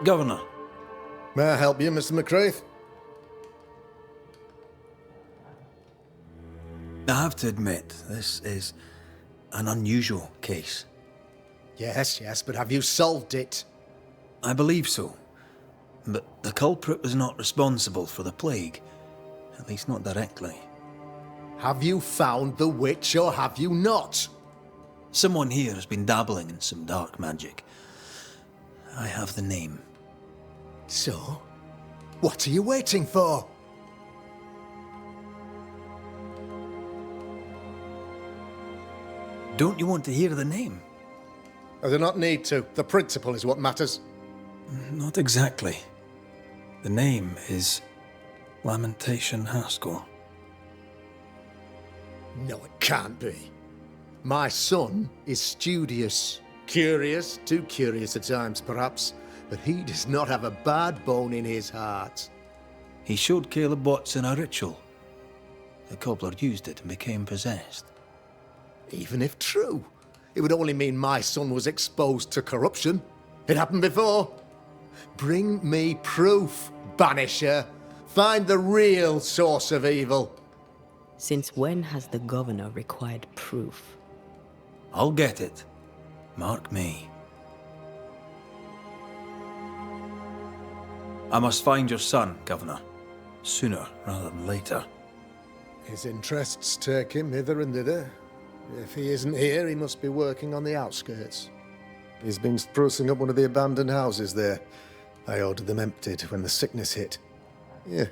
Governor. May I help you, Mr. McCraith? I have to admit, this is an unusual case. Yes, but have you solved it? I believe so. But the culprit was not responsible for the plague. At least not directly. Have you found the witch or have you not? Someone here has been dabbling in some dark magic. I have the name. So? What are you waiting for? Don't you want to hear the name? I do not need to. The principle is what matters. Not exactly. The name is Lamentation Haskell. No, it can't be. My son is studious. Curious, too curious at times perhaps, but he does not have a bad bone in his heart. He showed Caleb Watson a ritual. The cobbler used it and became possessed. Even if true, it would only mean my son was exposed to corruption. It happened before. Bring me proof, Banisher. Find the real source of evil. Since when has the governor required proof? I'll get it. Mark me. I must find your son, Governor. Sooner rather than later. His interests take him hither and thither. If he isn't here, he must be working on the outskirts. He's been sprucing up one of the abandoned houses there. I ordered them emptied when the sickness hit. Yeah,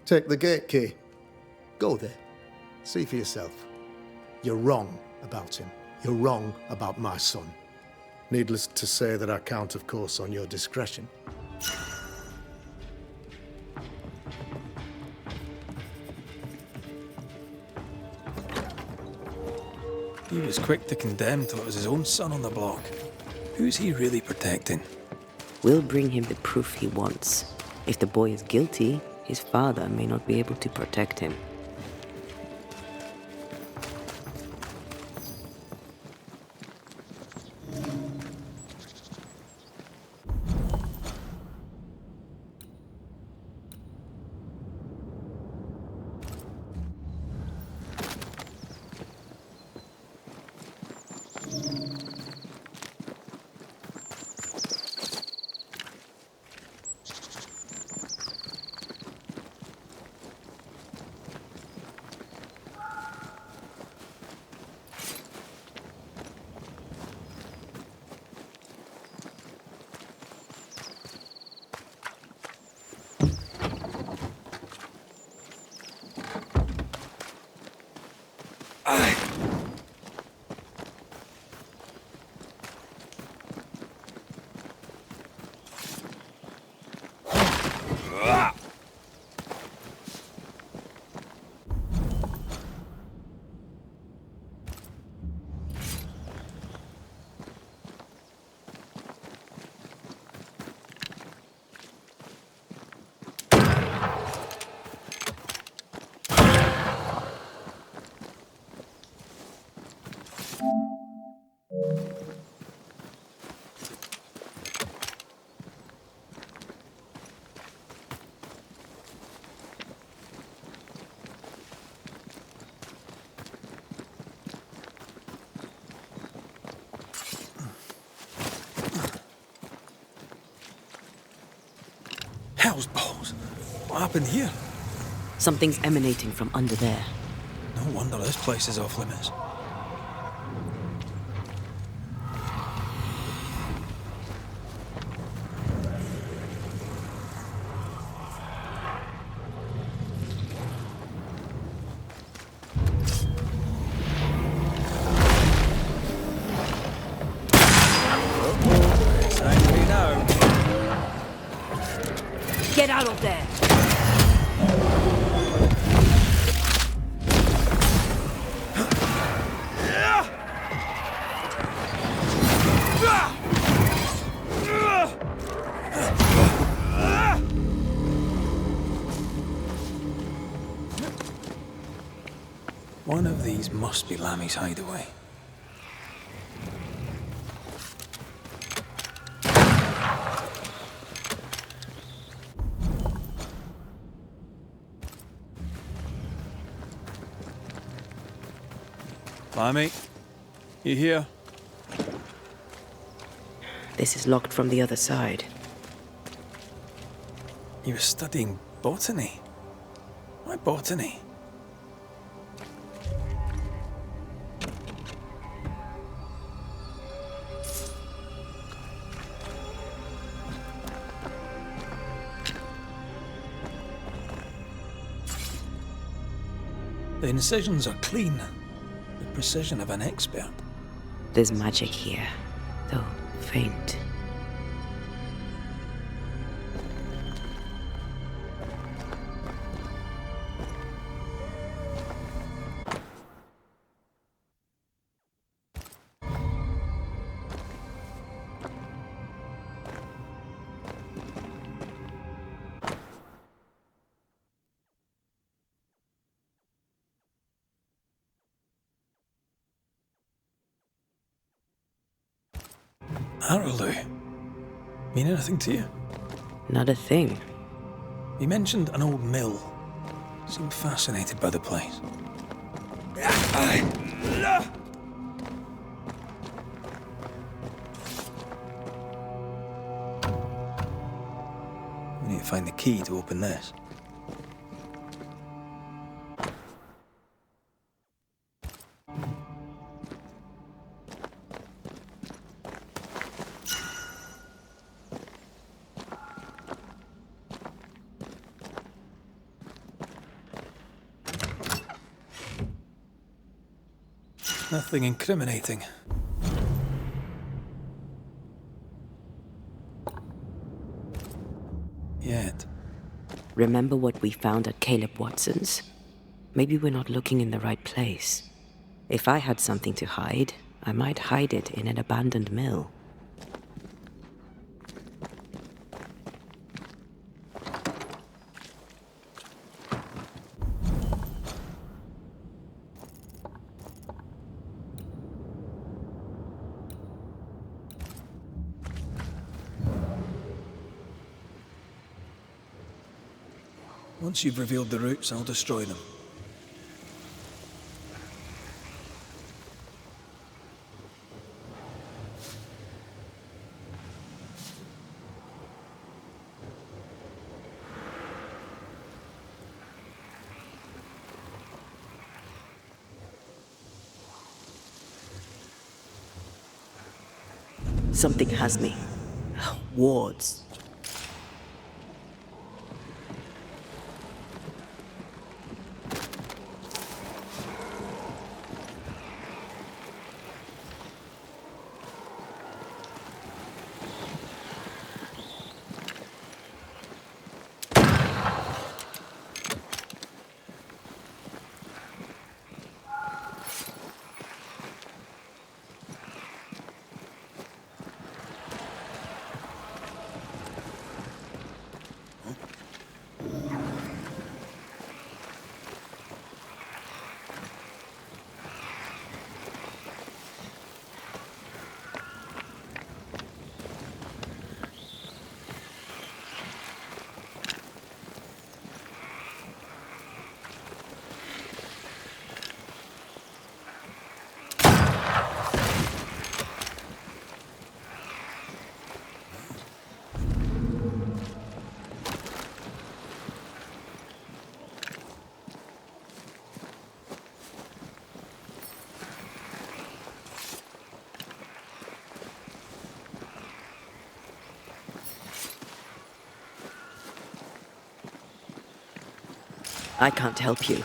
take the gate key. Go there. See for yourself. You're wrong about him. You're wrong about my son. Needless to say that I count, of course, on your discretion. He was quick to condemn till it was his own son on the block. Who's he really protecting? We'll bring him the proof he wants. If the boy is guilty, his father may not be able to protect him. Hell's balls! What happened here? Something's emanating from under there. No wonder this place is off limits. It's angry now. Get out of there! One of these must be Lammy's hideaway. Limey, you here? This is locked from the other side. You were studying botany? Why botany? The incisions are clean. The precision of an expert. There's magic here, though faint. Arrowloo. Mean anything to you? Not a thing. You mentioned an old mill. Seemed fascinated by the place. We need to find the key to open this. Nothing incriminating. Yet. Remember what we found at Caleb Watson's? Maybe we're not looking in the right place. If I had something to hide, I might hide it in an abandoned mill. Once you've revealed the roots, I'll destroy them. Something has me. Wards. I can't help you.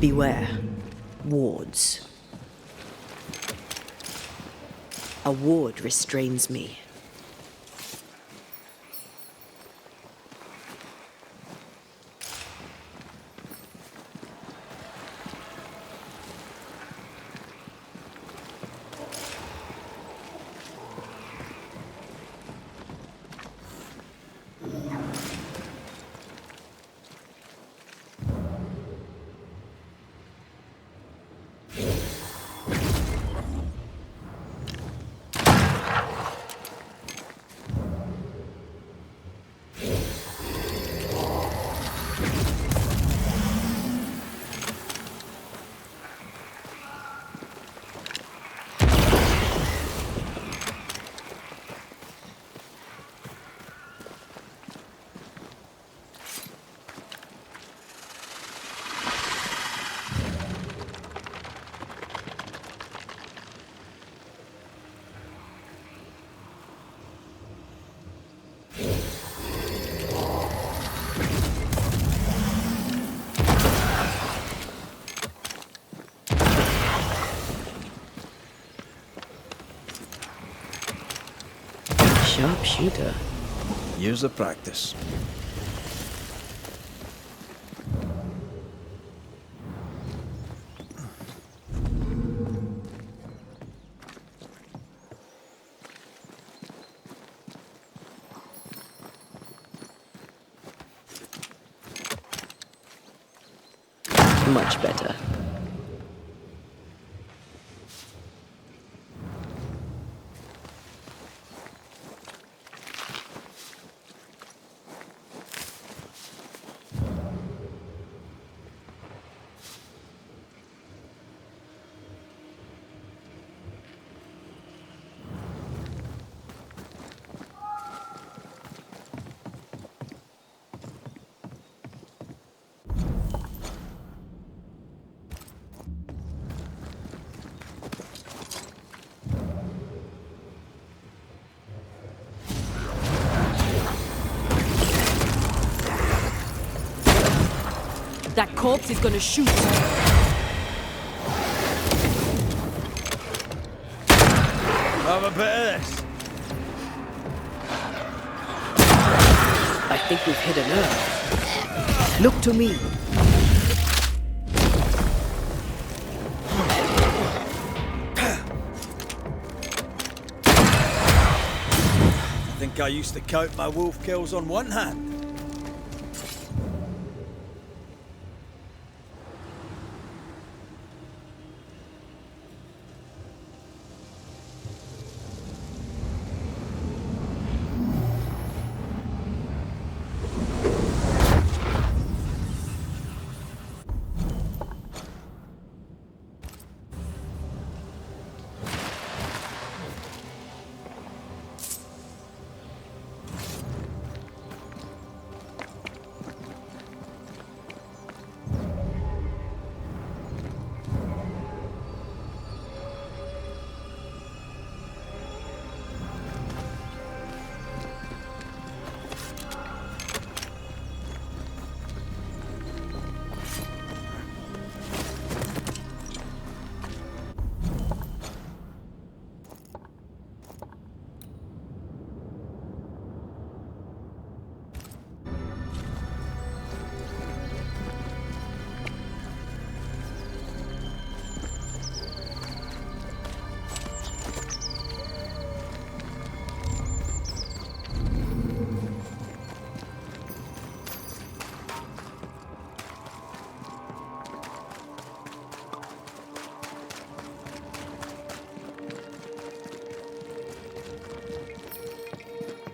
Beware. Wards. A ward restrains me. Sharpshooter. Years of practice. Much better. That corpse is gonna shoot. Have a bit of this. I think we've hit a nerve. Look to me. I think I used to count my wolf kills on one hand.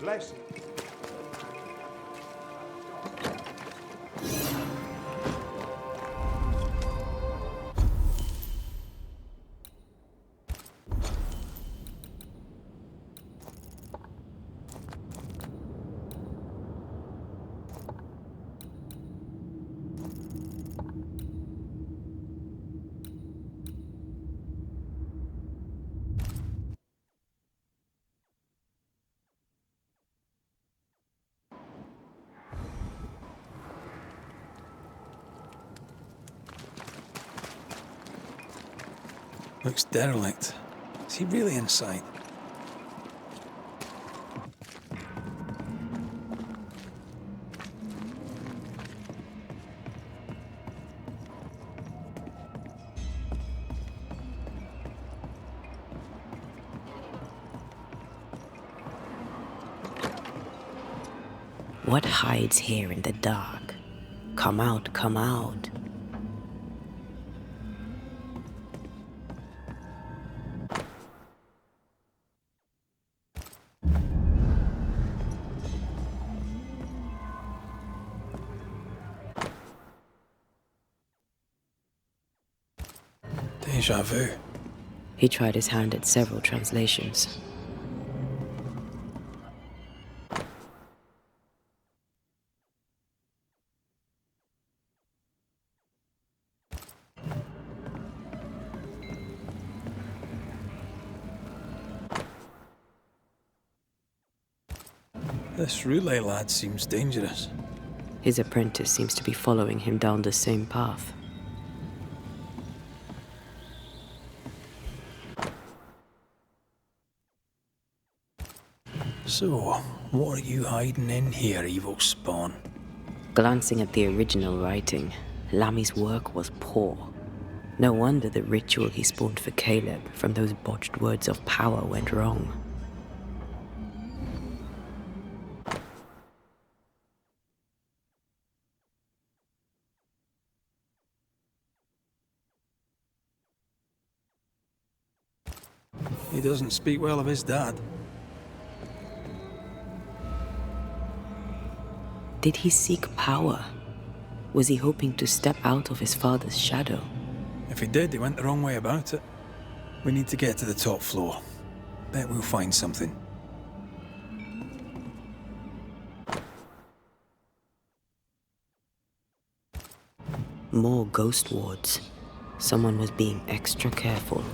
Bless you. Looks derelict. Is he really inside? What hides here in the dark? Come out, come out. Deja vu. He tried his hand at several translations. This relay lad seems dangerous. His apprentice seems to be following him down the same path. So, what are you hiding in here, evil spawn? Glancing at the original writing, Lammy's work was poor. No wonder the ritual he spawned for Caleb from those botched words of power went wrong. He doesn't speak well of his dad. Did he seek power? Was he hoping to step out of his father's shadow? If he did, he went the wrong way about it. We need to get to the top floor. Bet we'll find something. More ghost wards. Someone was being extra careful.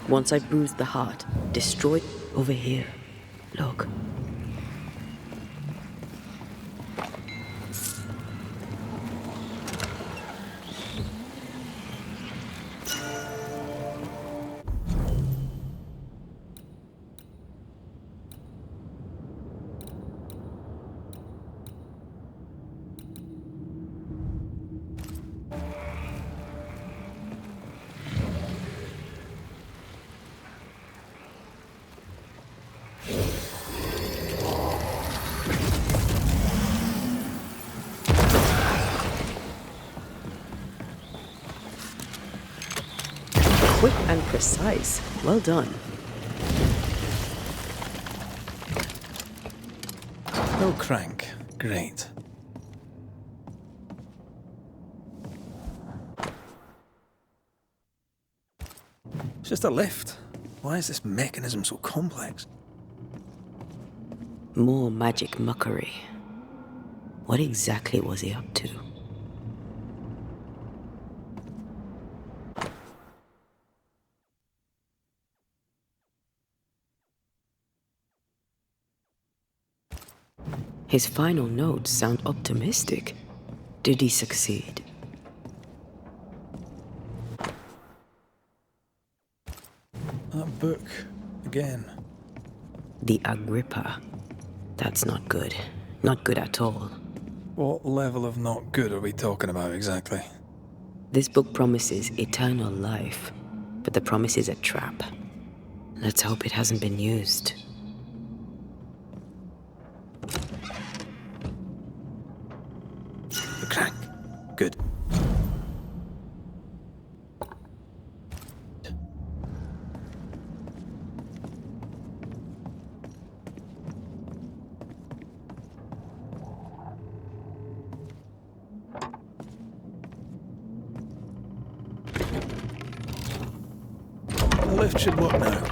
Once I bruised the heart, destroyed over here. Look. Quick and precise. Well done. No crank. Great. It's just a lift. Why is this mechanism so complex? More magic muckery. What exactly was he up to? His final notes sound optimistic. Did he succeed? That book, again. The Agrippa. That's not good. Not good at all. What level of not good are we talking about exactly? This book promises eternal life, but the promise is a trap. Let's hope it hasn't been used. The crank. Good. The lift should work now.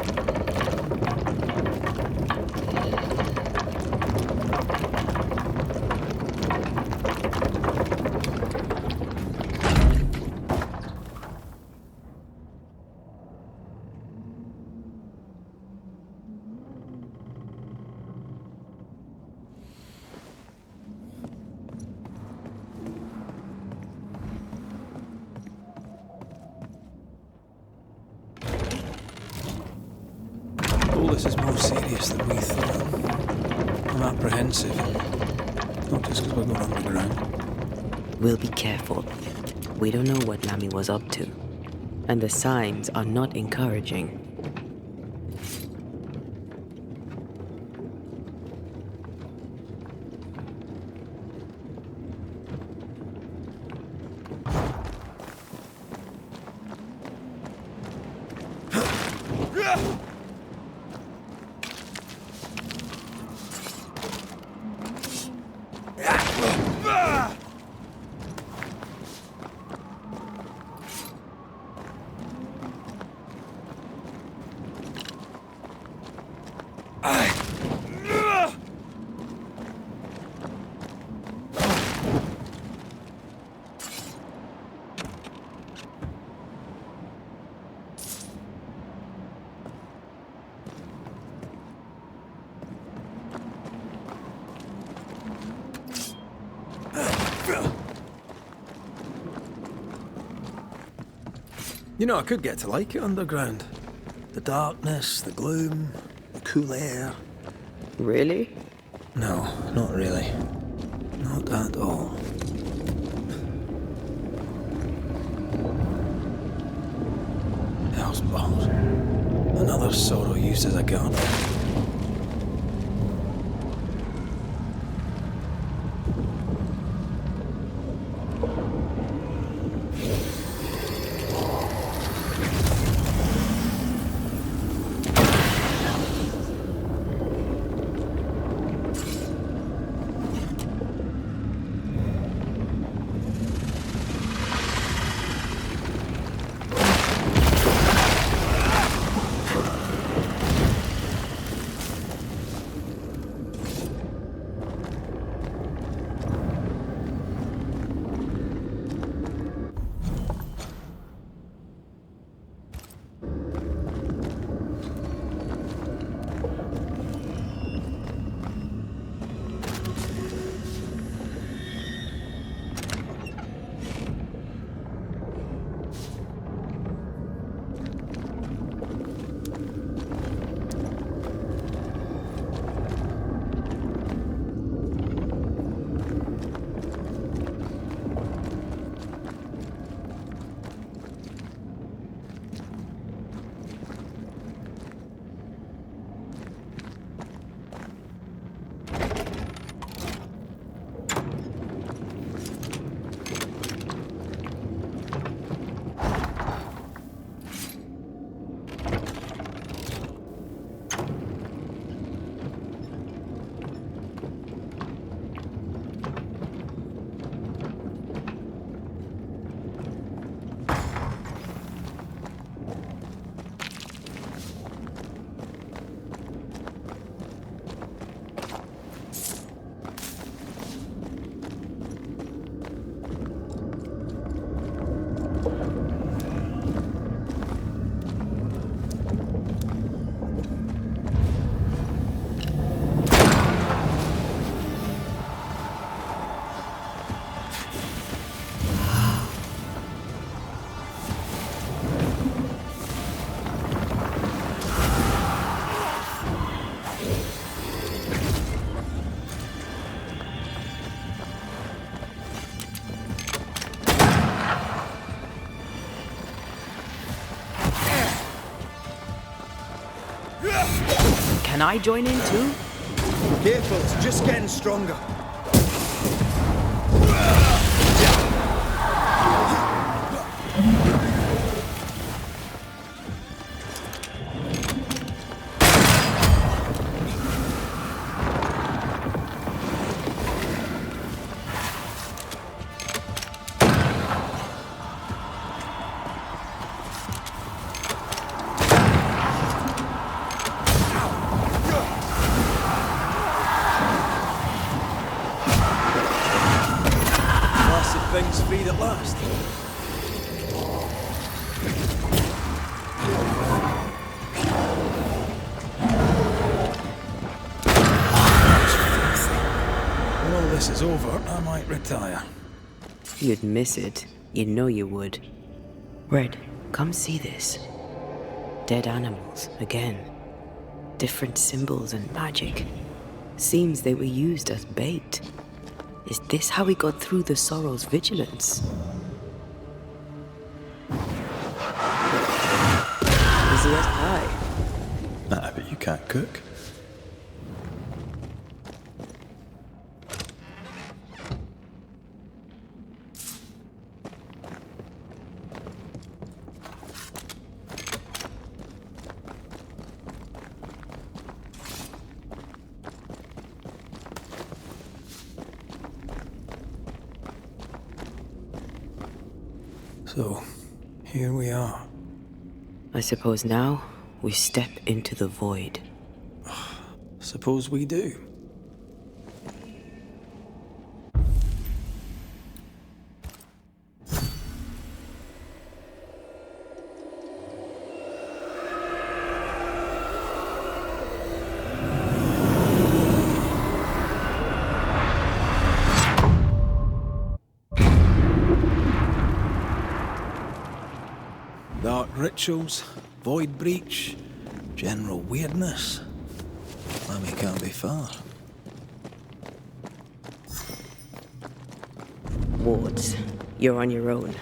All this is more serious than we thought. I'm apprehensive. Not just because we're going underground. We'll be careful. We don't know what Nami was up to. And the signs are not encouraging. You know, I could get to like it underground. The darkness, the gloom, the cool air. Really? No, not really. Not at all. Hell's balls. Another sorrow used as a guard. Can I join in too? Careful, it's just getting stronger. Things freed at last. When all this is over, I might retire. You'd miss it. You know you would. Red, come see this. Dead animals, again. Different symbols and magic. Seems they were used as bait. Is this how we got through the Sorrow's vigilance? Is he as high? Nah, but you can't cook. So, here we are. I suppose now we step into the void. Suppose we do. Dark rituals, void breach, general weirdness. Lemmy can't be far. Wards, you're on your own.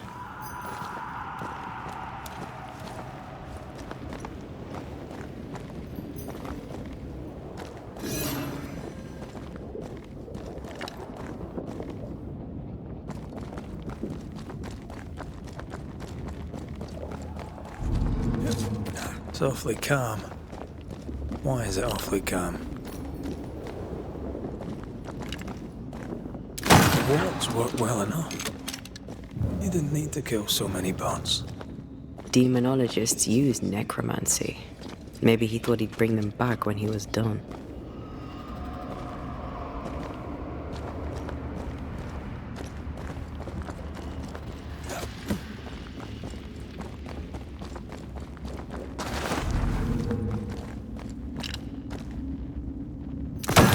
It's awfully calm. Why is it awfully calm? The wards worked well enough. You didn't need to kill so many bots. Demonologists use necromancy. Maybe he thought he'd bring them back when he was done.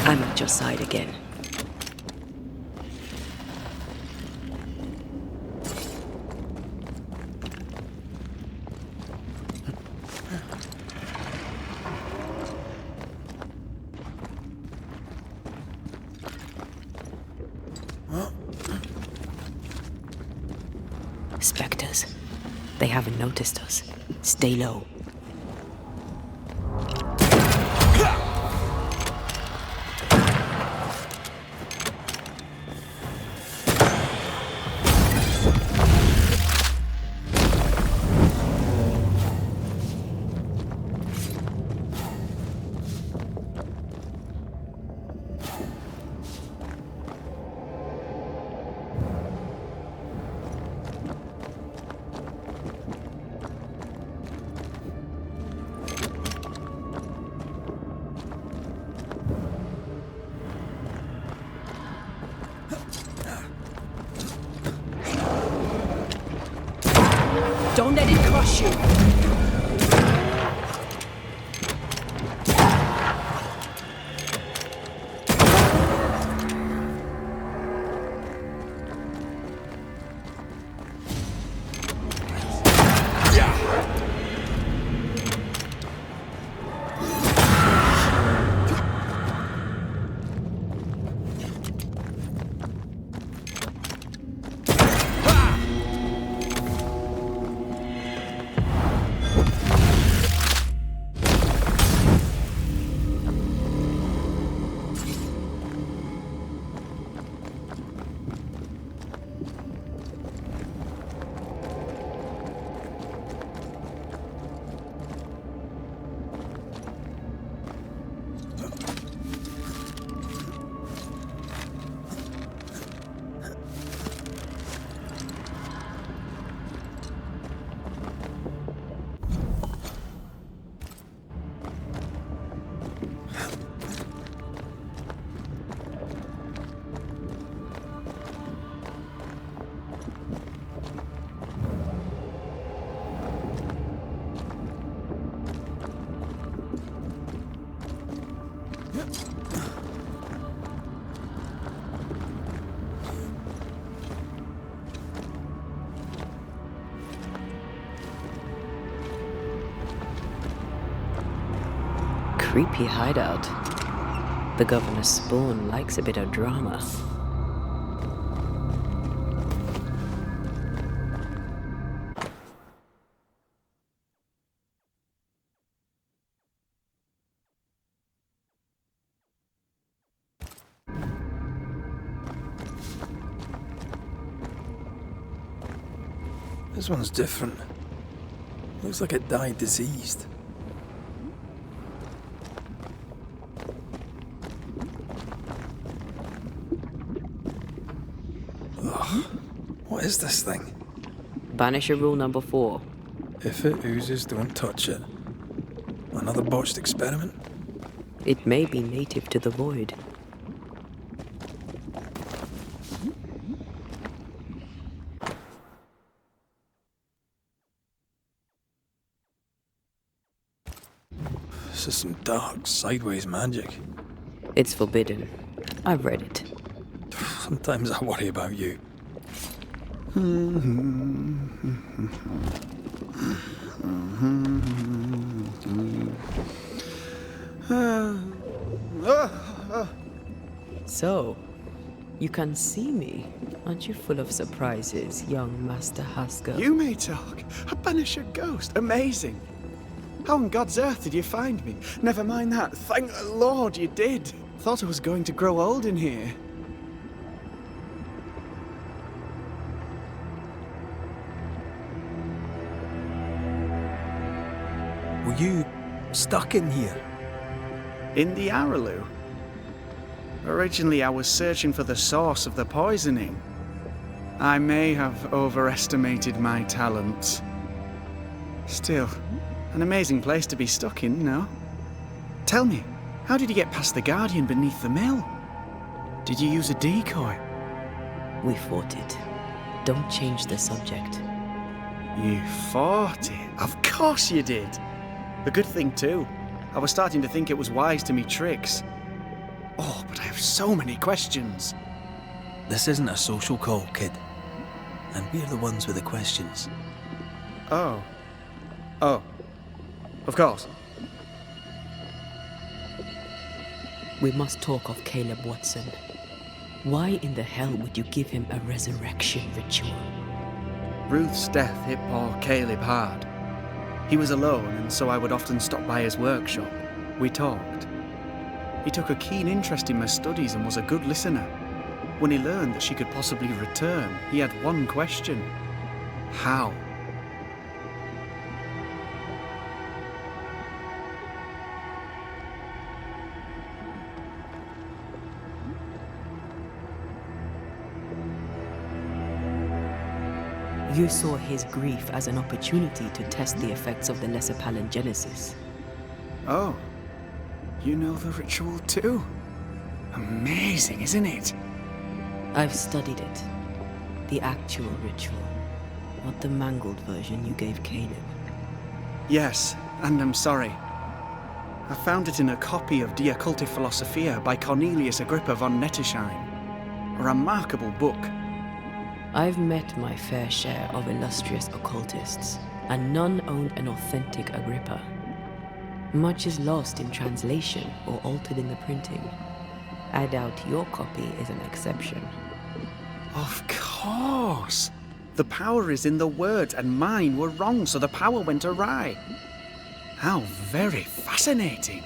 I'm at your side again. Spectres. They haven't noticed us. Stay low. Don't let it crush you. creepy hideout. The governor's spawn likes a bit of drama. This one's different. Looks like it died diseased. Ugh. What is this thing? Banisher rule number 4. If it oozes, don't touch it. Another botched experiment? It may be native to the void. This is some dark, sideways magic. It's forbidden. I've read it. Sometimes I worry about you. So, you can see me. Aren't you full of surprises, young Master Haskell? You may talk. A Banisher ghost. Amazing. How on God's earth did you find me? Never mind that. Thank the Lord you did. Thought I was going to grow old in here. Were you stuck in here? In the Araloo? Originally, I was searching for the source of the poisoning. I may have overestimated my talents. Still, an amazing place to be stuck in, no? Tell me, how did you get past the Guardian beneath the mill? Did you use a decoy? We fought it. Don't change the subject. You fought it? Of course you did! A good thing, too. I was starting to think it was wise to me tricks. Oh, but I have so many questions. This isn't a social call, kid. And we're the ones with the questions. Oh. Oh. Of course. We must talk of Caleb Watson. Why in the hell would you give him a resurrection ritual? Ruth's death hit poor Caleb hard. He was alone, and so I would often stop by his workshop. We talked. He took a keen interest in my studies and was a good listener. When he learned that she could possibly return, he had one question. How? You saw his grief as an opportunity to test the effects of the Lesser Palingenesis. Oh. You know the ritual too? Amazing, isn't it? I've studied it. The actual ritual, not the mangled version you gave Caleb. Yes, and I'm sorry. I found it in a copy of De Occulti Philosophia by Cornelius Agrippa von Nettesheim. A remarkable book. I've met my fair share of illustrious occultists, and none owned an authentic Agrippa. Much is lost in translation or altered in the printing. I doubt your copy is an exception. Of course! The power is in the words, and mine were wrong, so the power went awry. How very fascinating!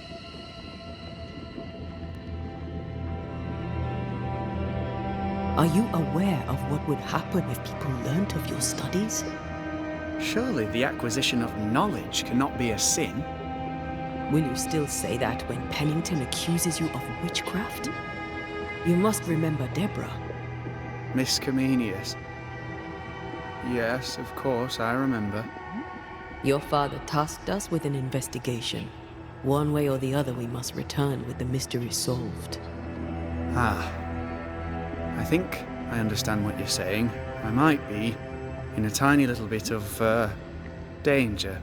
Are you aware of what would happen if people learnt of your studies? Surely the acquisition of knowledge cannot be a sin. Will you still say that when Pennington accuses you of witchcraft? You must remember Deborah. Miss Comenius. Yes, of course, I remember. Your father tasked us with an investigation. One way or the other, we must return with the mystery solved. Ah. I think I understand what you're saying. I might be in a tiny little bit of, danger.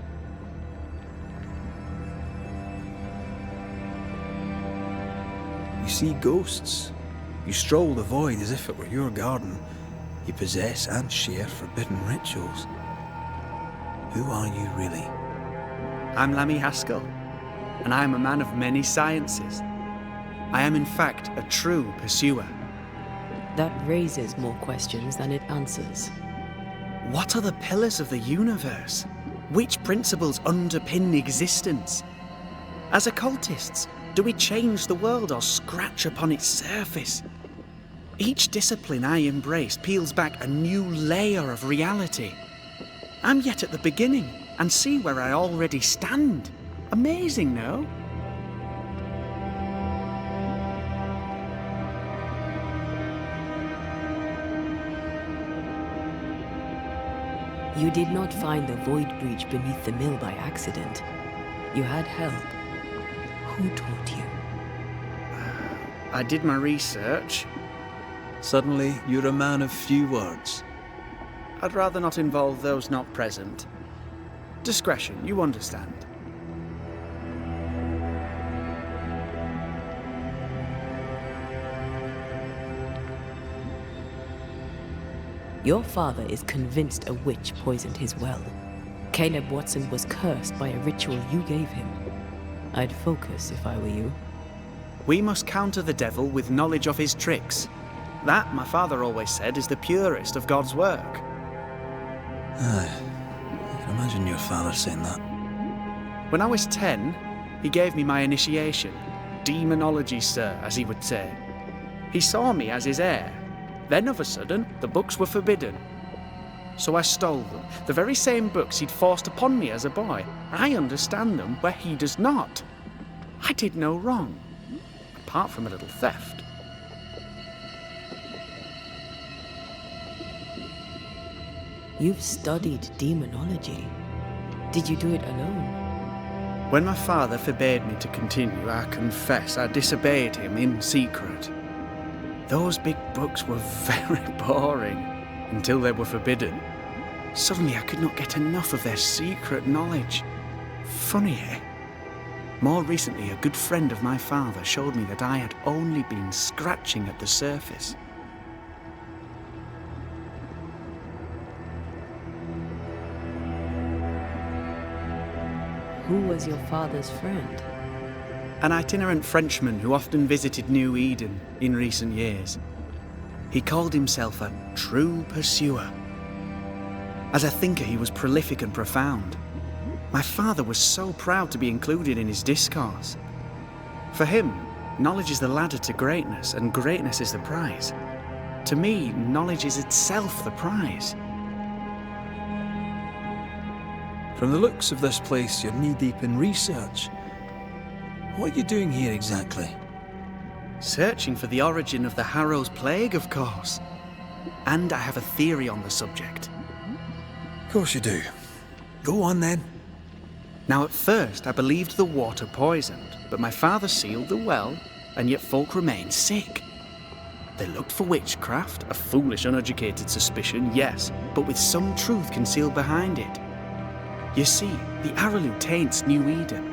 You see ghosts. You stroll the void as if it were your garden. You possess and share forbidden rituals. Who are you really? I'm Lammy Haskell. and I am a man of many sciences. I am in fact a true pursuer. That raises more questions than it answers. What are the pillars of the universe? Which principles underpin existence? As occultists, do we change the world or scratch upon its surface? Each discipline I embrace peels back a new layer of reality. I'm yet at the beginning, and see where I already stand. Amazing, no? You did not find the void breach beneath the mill by accident. You had help. Who taught you? I did my research. Suddenly, you're a man of few words. I'd rather not involve those not present. Discretion, you understand. Your father is convinced a witch poisoned his well. Caleb Watson was cursed by a ritual you gave him. I'd focus if I were you. We must counter the devil with knowledge of his tricks. That, my father always said, is the purest of God's work. Aye. I can imagine your father saying that. When I was 10, he gave me my initiation. Demonology, sir, as he would say. He saw me as his heir. Then, of a sudden, the books were forbidden. So I stole them, the very same books he'd forced upon me as a boy. I understand them where he does not. I did no wrong, apart from a little theft. You've studied demonology. Did you do it alone? When my father forbade me to continue, I confess I disobeyed him in secret. Those big books were very boring until they were forbidden. Suddenly I could not get enough of their secret knowledge. Funny, eh? More recently, a good friend of my father showed me that I had only been scratching at the surface. Who was your father's friend? An itinerant Frenchman who often visited New Eden in recent years. He called himself a true pursuer. As a thinker, he was prolific and profound. My father was so proud to be included in his discourse. For him, knowledge is the ladder to greatness, and greatness is the prize. To me, knowledge is itself the prize. From the looks of this place, you're knee-deep in research. What are you doing here exactly? Searching for the origin of the Harrow's Plague, of course. And I have a theory on the subject. Of course you do. Go on then. Now, at first, I believed the water poisoned, but my father sealed the well, and yet folk remained sick. They looked for witchcraft, a foolish, uneducated suspicion, yes, but with some truth concealed behind it. You see, the Araloo taints New Eden.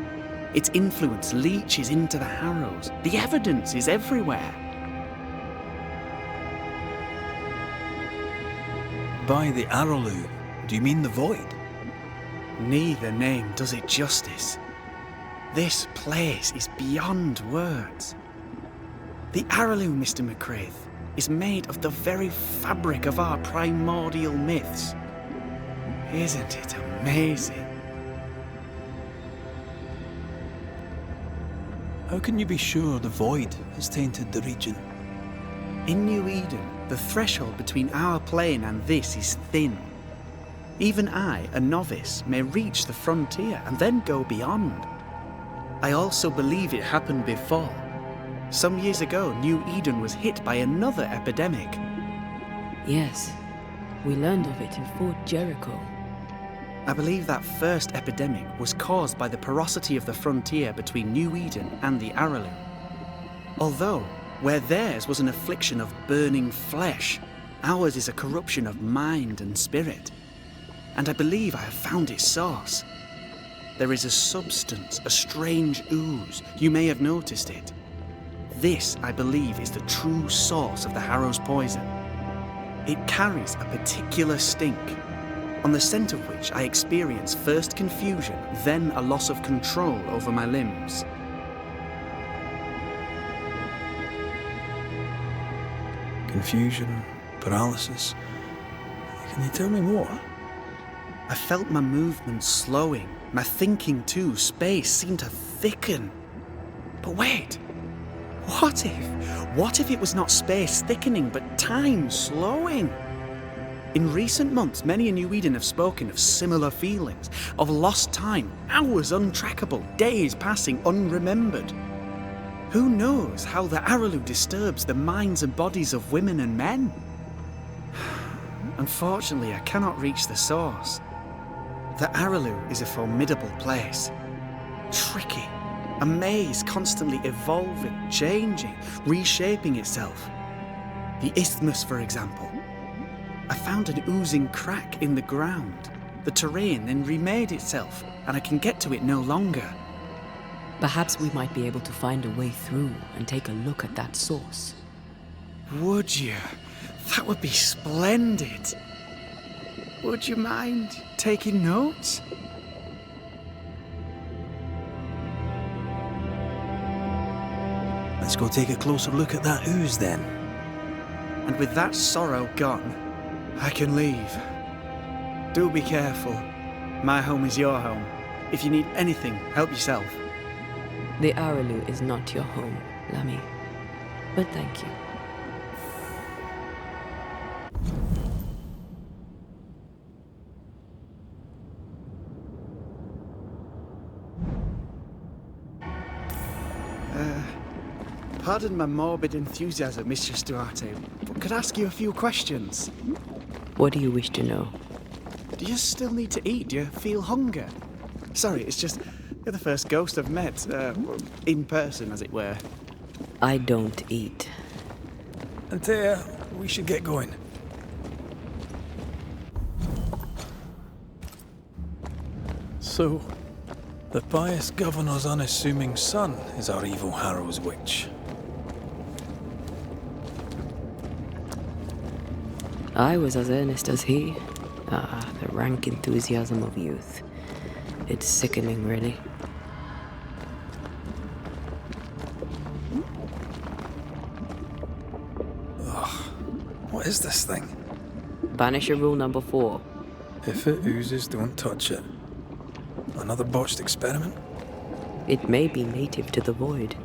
Its influence leaches into the Harrows. The evidence is everywhere. By the Araloo, do you mean the Void? Neither name does it justice. This place is beyond words. The Araloo, Mr. McCraith, is made of the very fabric of our primordial myths. Isn't it amazing? How can you be sure the Void has tainted the region? In New Eden, the threshold between our plane and this is thin. Even I, a novice, may reach the frontier and then go beyond. I also believe it happened before. Some years ago, New Eden was hit by another epidemic. Yes, we learned of it in Fort Jericho. I believe that first epidemic was caused by the porosity of the frontier between New Eden and the Araloo. Although, where theirs was an affliction of burning flesh, ours is a corruption of mind and spirit. And I believe I have found its source. There is a substance, a strange ooze. You may have noticed it. This, I believe, is the true source of the Harrow's poison. It carries a particular stink. on the scent of which I experience first confusion, then a loss of control over my limbs. Confusion, paralysis. Can you tell me more? I felt my movement slowing, my thinking too. Space seemed to thicken. But wait, what if it was not space thickening, but time slowing? In recent months, many in New Eden have spoken of similar feelings, of lost time, hours untrackable, days passing unremembered. Who knows how the Araloo disturbs the minds and bodies of women and men? Unfortunately, I cannot reach the source. The Araloo is a formidable place. Tricky, a maze constantly evolving, changing, reshaping itself. The isthmus, for example. I found an oozing crack in the ground. The terrain then remade itself, and I can get to it no longer. Perhaps we might be able to find a way through and take a look at that source. Would you? That would be splendid. Would you mind taking notes? Let's go take a closer look at that ooze then. And with that sorrow gone, I can leave. Do be careful. My home is your home. If you need anything, help yourself. The Araloo is not your home, Lammy. But thank you. Pardon my morbid enthusiasm, Mistress Duarte, but could I ask you a few questions? What do you wish to know? Do you still need to eat? Do you feel hunger? Sorry, it's just you're the first ghost I've met, in person, as it were. I don't eat. Antea, we should get going. So, the pious governor's unassuming son is our evil Harrow's witch. I was as earnest as he. Ah, the rank enthusiasm of youth. It's sickening, really. What is this thing? Banisher rule number 4. If it oozes, don't touch it. Another botched experiment? It may be native to the void.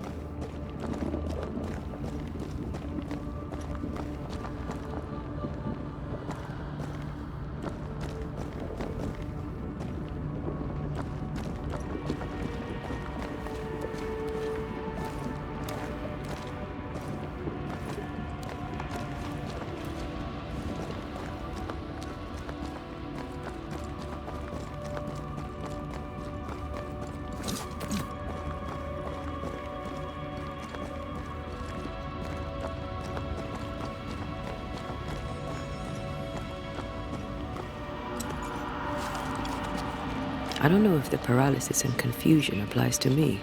I don't know if the paralysis and confusion applies to me,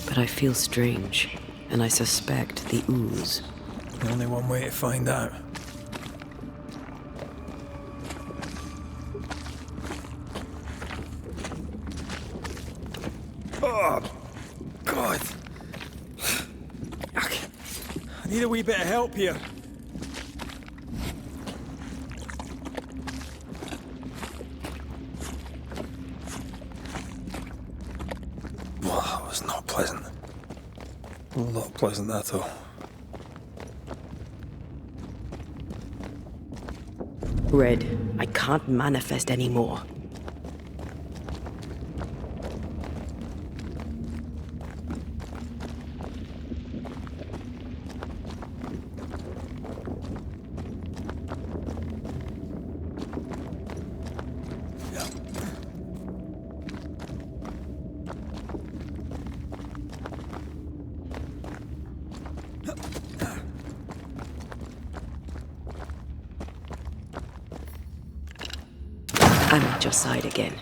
but I feel strange, and I suspect the ooze. Only one way to find out. Oh, God. I need a wee bit of help here. Well, that was not pleasant. Not pleasant at all. Red, I can't manifest anymore. I'm at your side again.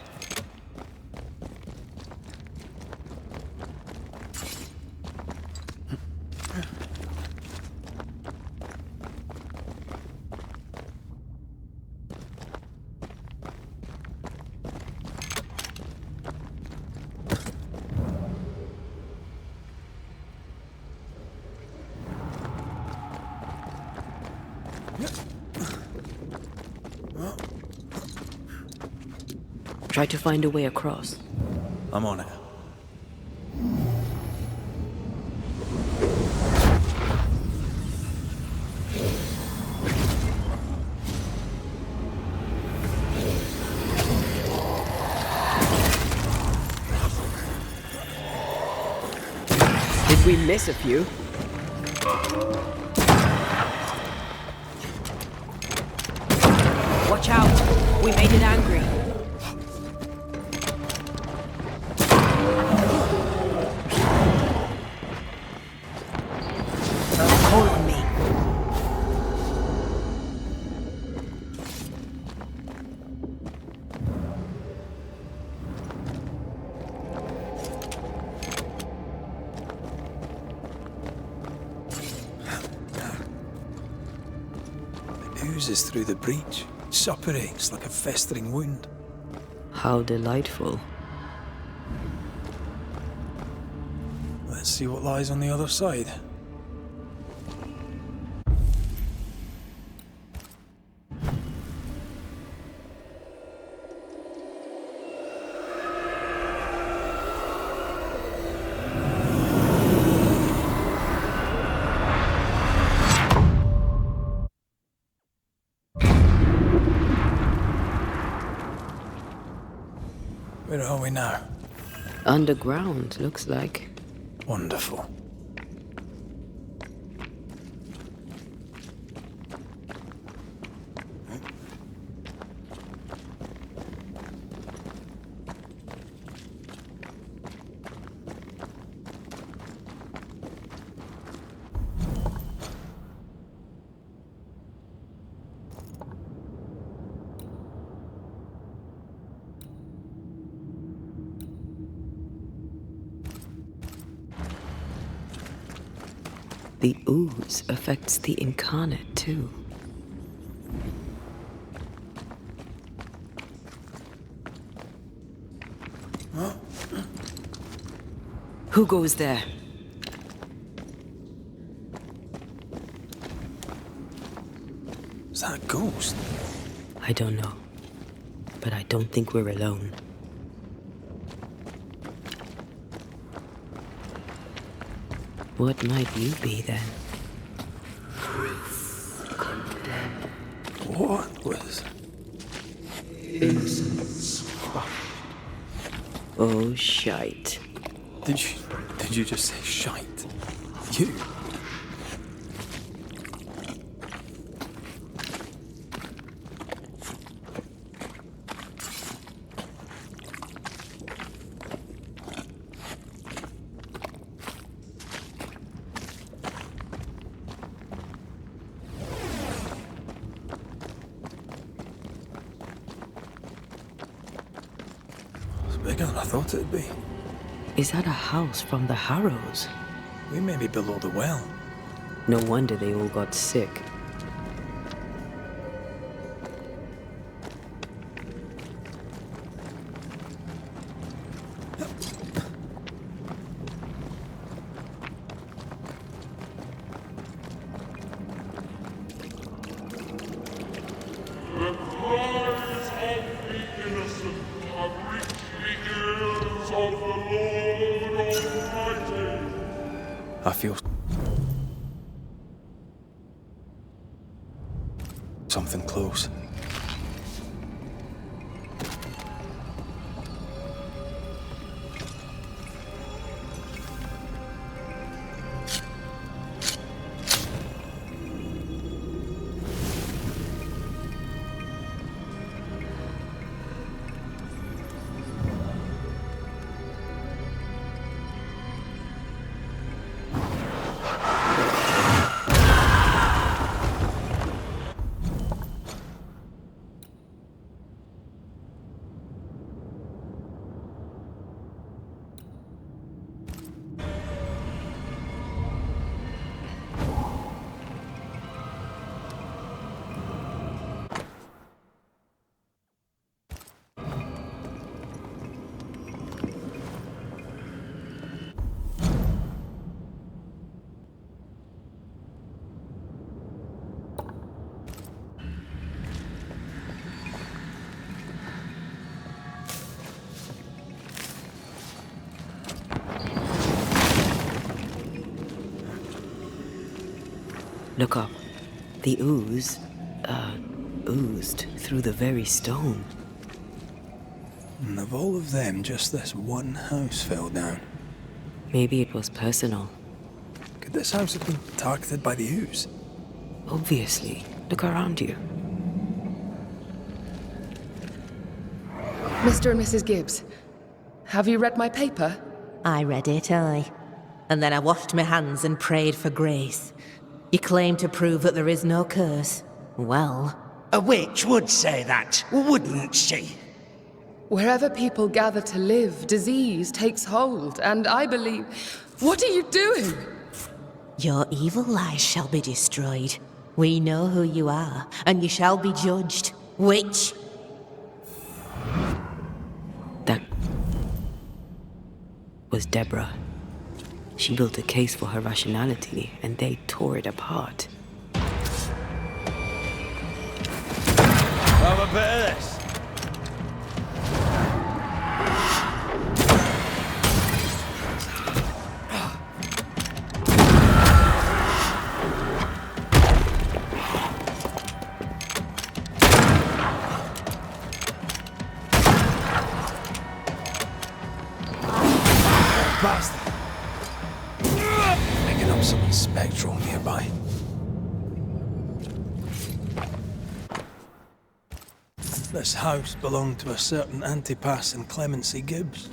Try to find a way across. I'm on it. Did we miss a few? Watch out. We made it angry. Hold of me. It oozes through the breach. Suppurates like a festering wound. How delightful. Let's see what lies on the other side. Where are we now? Underground, looks like. Wonderful. The ooze affects the incarnate, too. Who goes there? Is that a ghost? I don't know. But I don't think we're alone. What might you be, then? What was... Oh, shite. Did you just say shite? You? It's bigger than I thought it'd be. Is that a house from the Harrows? We may be below the well. No wonder they all got sick. The cries of the innocent have reached the ears of the Lord Almighty. I feel... something close. Look up. The ooze, oozed through the very stone. And of all of them, just this one house fell down. Maybe it was personal. Could this house have been targeted by the ooze? Obviously. Look around you. Mr. and Mrs. Gibbs, have you read my paper? I read it, aye. And then I washed my hands and prayed for grace. You claim to prove that there is no curse. Well, A witch would say that, wouldn't she? Wherever people gather to live, disease takes hold, and I believe... What are you doing? your evil lies shall be destroyed. We know who you are, and you shall be judged. Witch! That was Deborah. She built a case for her rationality, and they tore it apart. Have a bit of this. Bastard! Picking up something spectral nearby. This house belonged to a certain Antipas and Clemency Gibbs.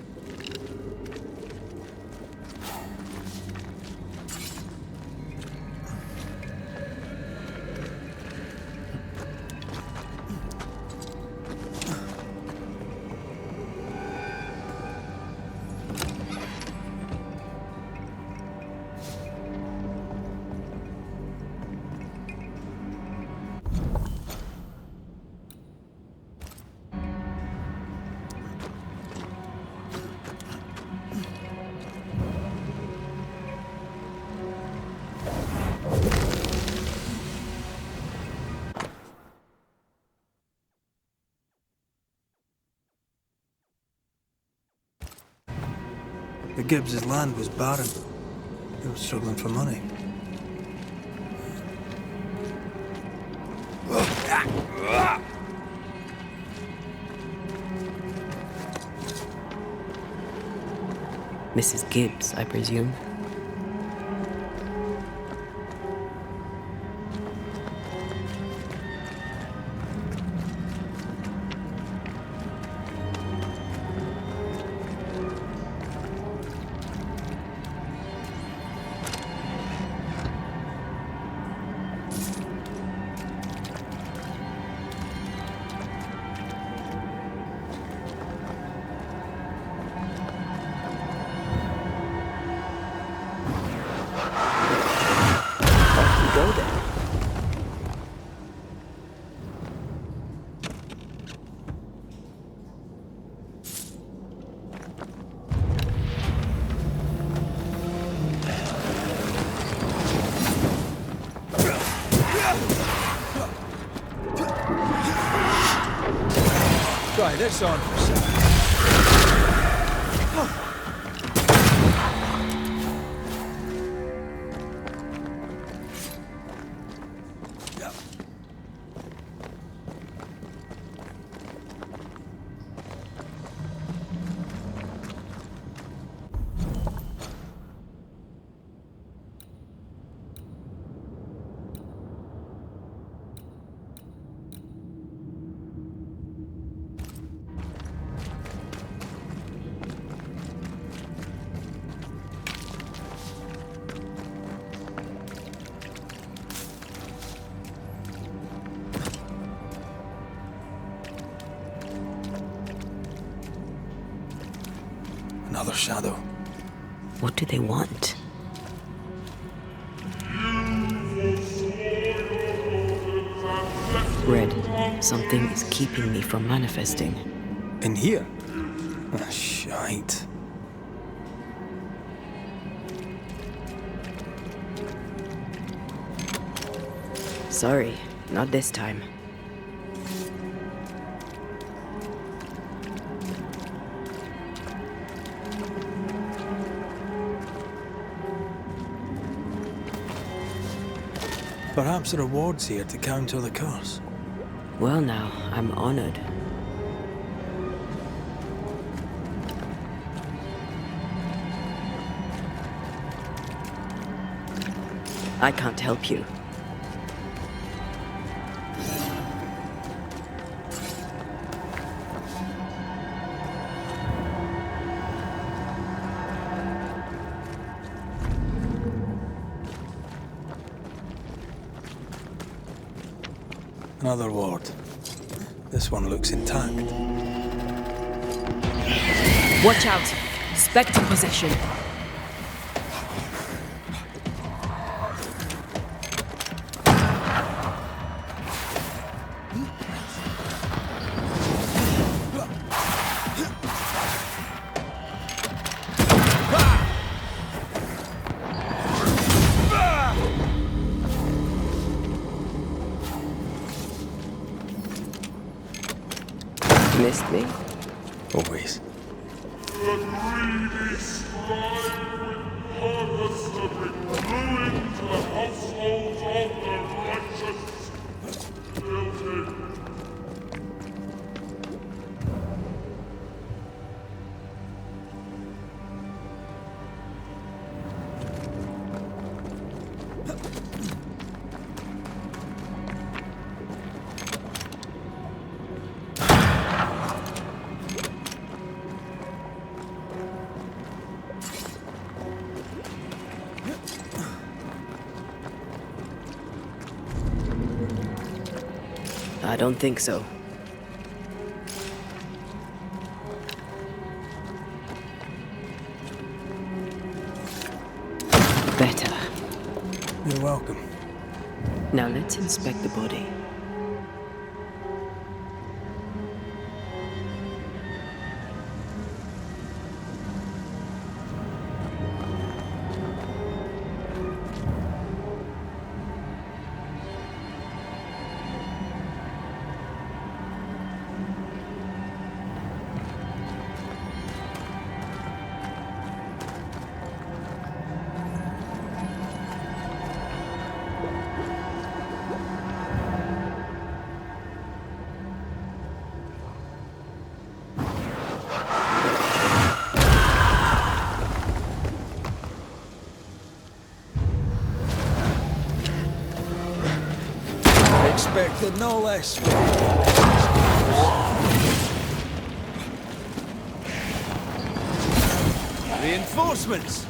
The Gibbs' land was barren. They were struggling for money. Mrs. Gibbs, I presume. Go there. Try this on for a second. Another shadow. What do they want? Red, something is keeping me from manifesting. In here? Ah, shite. Sorry, not this time. Perhaps the reward's here to counter the curse. Well now, I'm honored. I can't help you. Another ward. This one looks intact. Watch out! Spectre possession. Missed me? Always. The greedy strive with purpose to bring ruin to the households of the righteous. Guilty. I don't think so. Better. You're welcome. Now let's inspect the body. Expected no less. Reinforcements!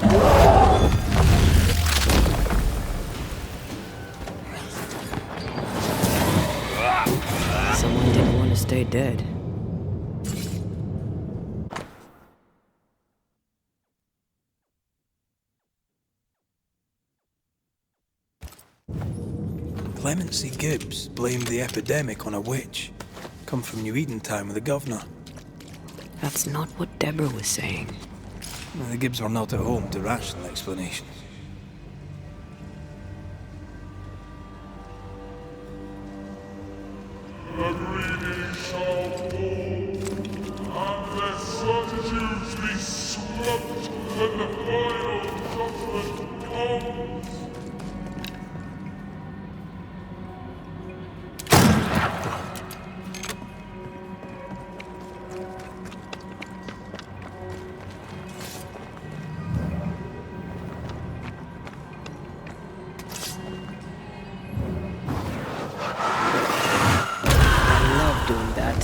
Someone didn't want to stay dead. Clemency Gibbs blamed the epidemic on a witch. Come from New Eden Town with the governor. That's not what Deborah was saying. Well, the Gibbs were not at home to rational explanations. The greedy shall fall, and their certitudes be swept when the final judgment comes. I love doing that.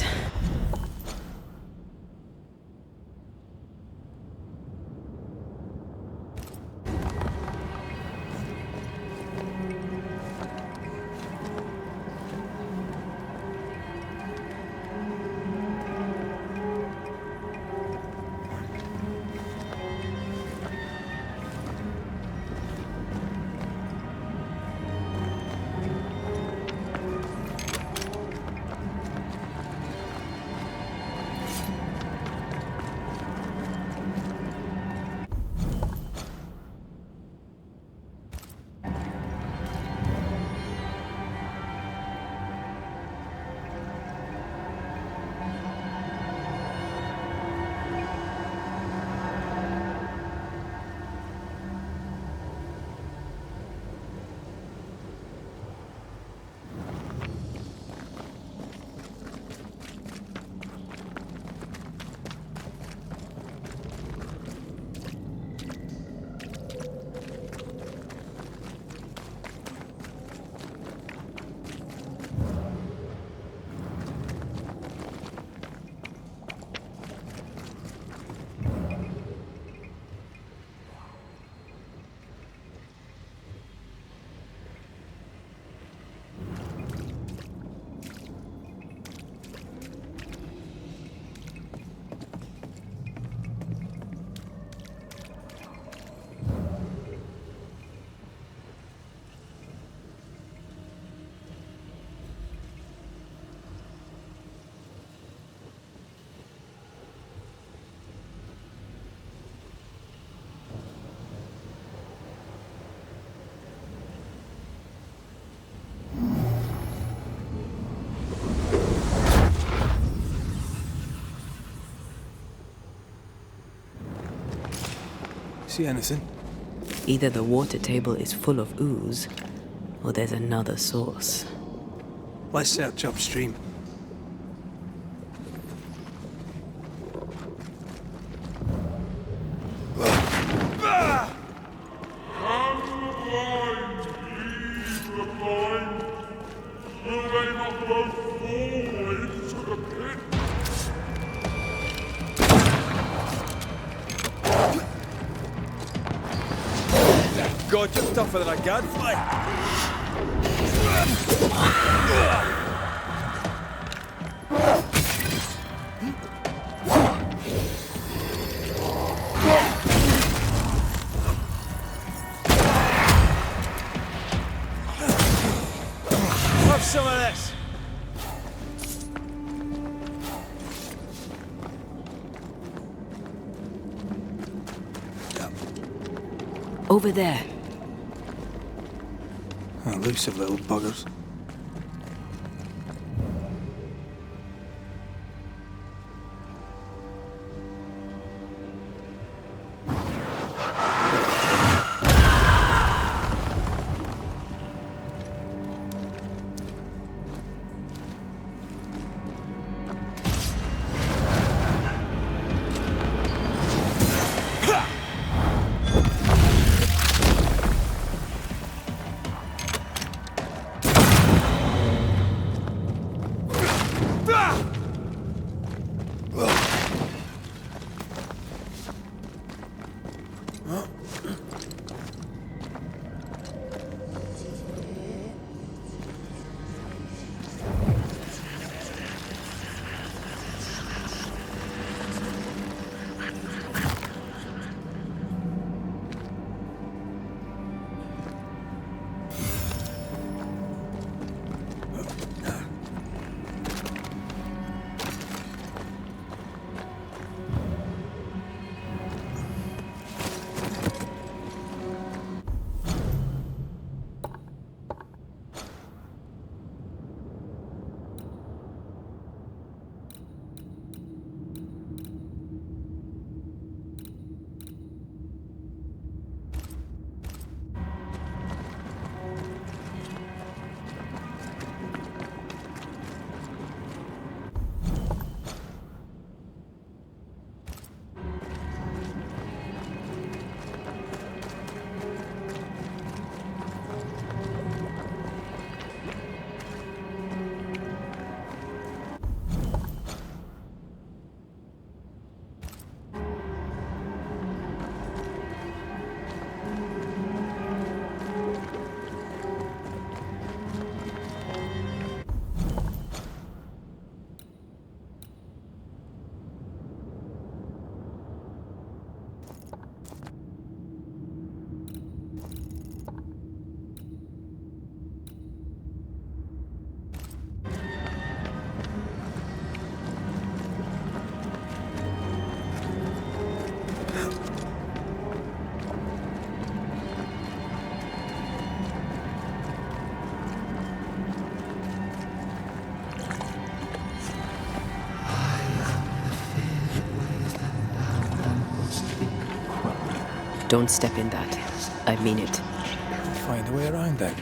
See anything? Either the water table is full of ooze, or there's another source. Let's search upstream. God, you're tougher than a gadfly. Have some of this. Over there. Elusive little buggers. Don't step in that. I mean it. Find a way around then.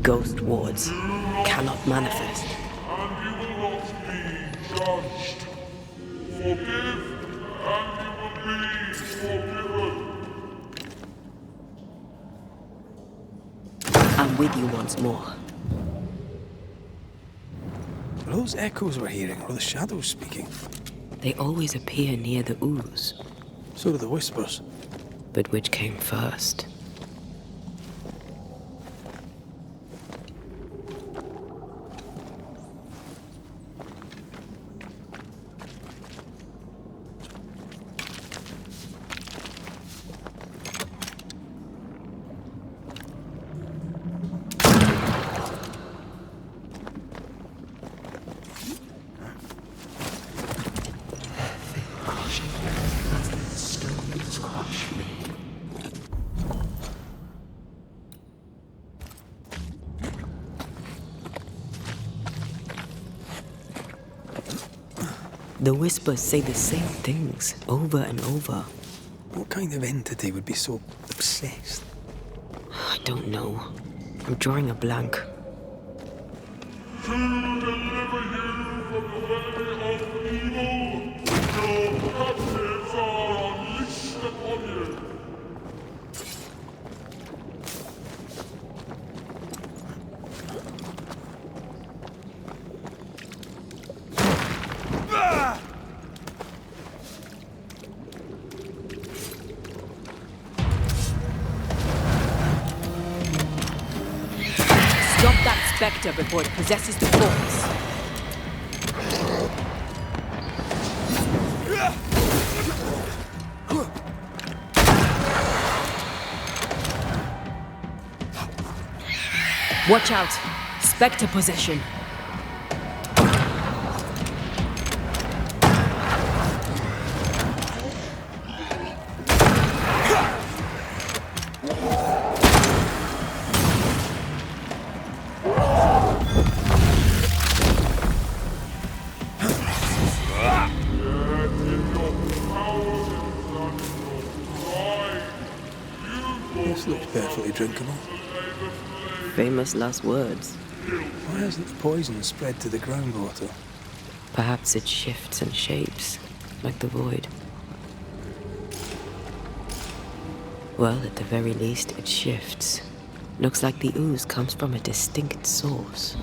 Ghost wards cannot manifest. And you will not be judged. Forgive, and you will be forgiven. I'm with you once more. Were those echoes we're hearing, or the shadows speaking? They always appear near the ooze. So do the whispers. But which came first? The whispers say the same things over and over. What kind of entity would be so obsessed? I don't know. I'm drawing a blank. To deliver you from the way of evil, your captives are unleashed upon you. Stop that spectre before it possesses the force. Watch out! Spectre possession. This looks perfectly drinkable. Famous last words. Why hasn't the poison spread to the groundwater? Perhaps it shifts and shapes, like the void. Well, at the very least, it shifts. Looks like the ooze comes from a distinct source.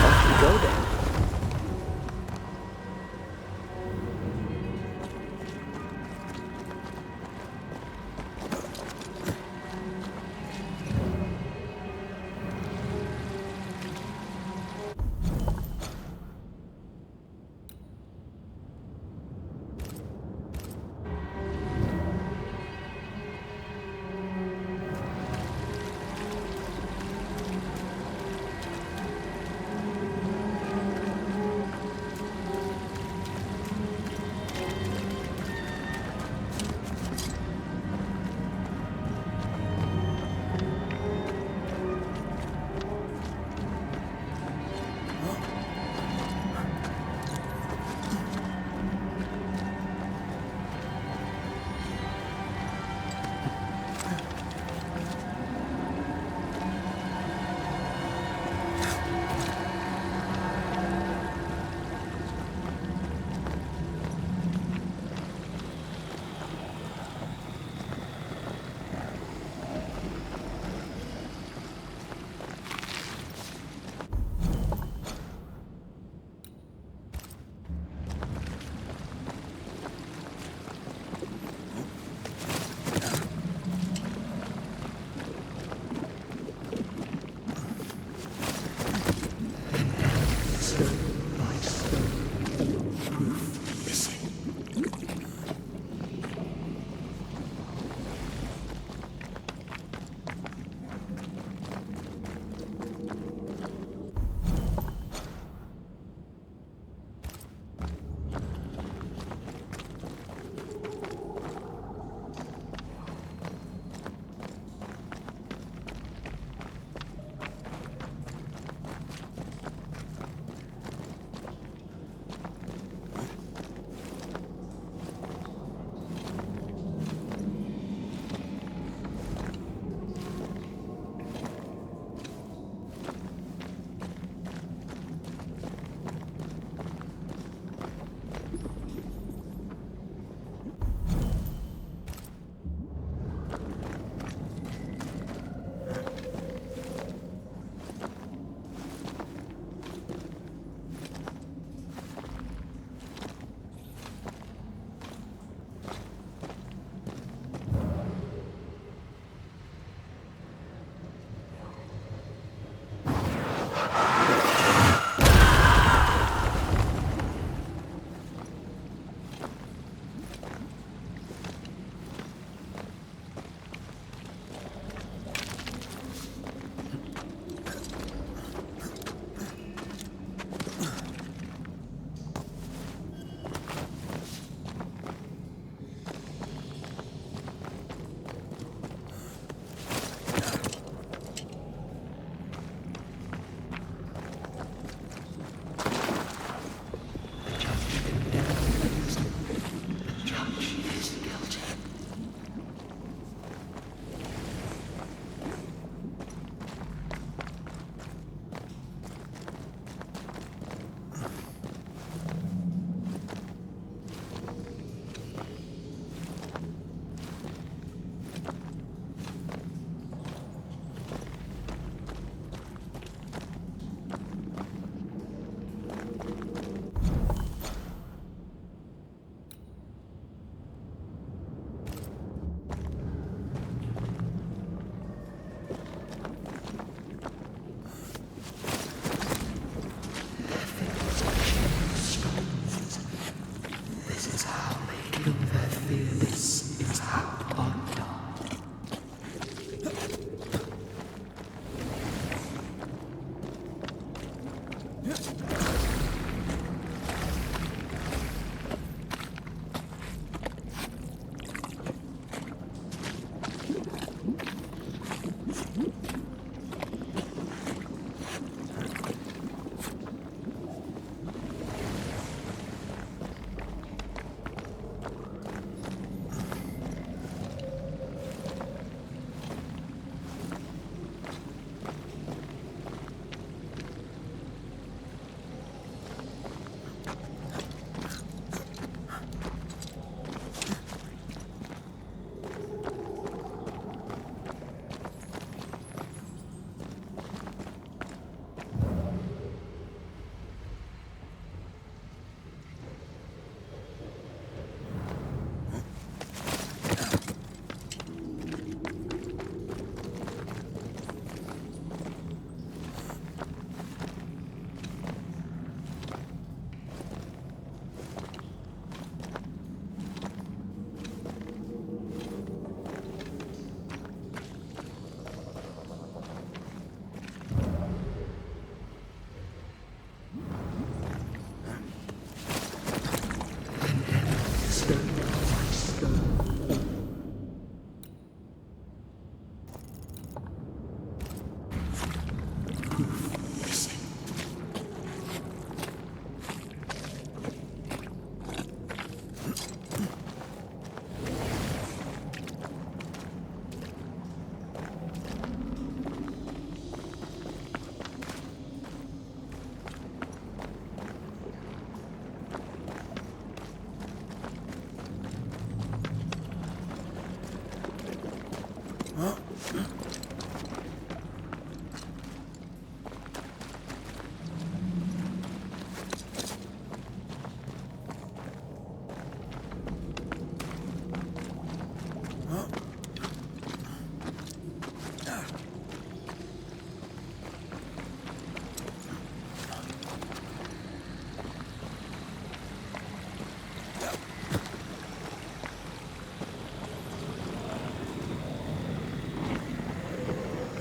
Off we go then.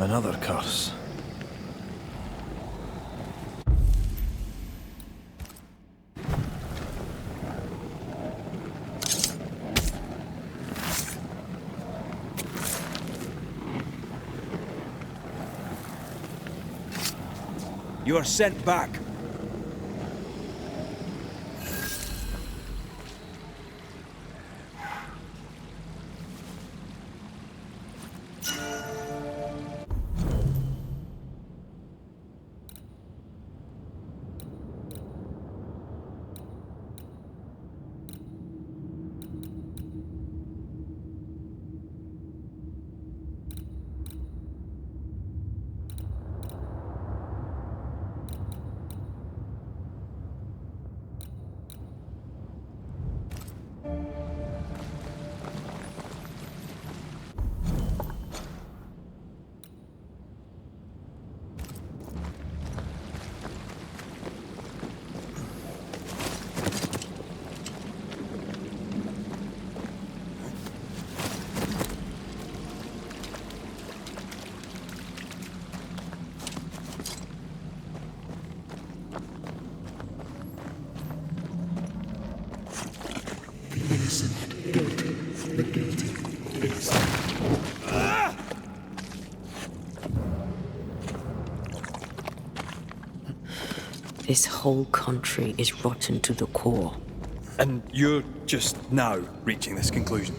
Another curse. You are sent back. This whole country is rotten to the core. And you're just now reaching this conclusion?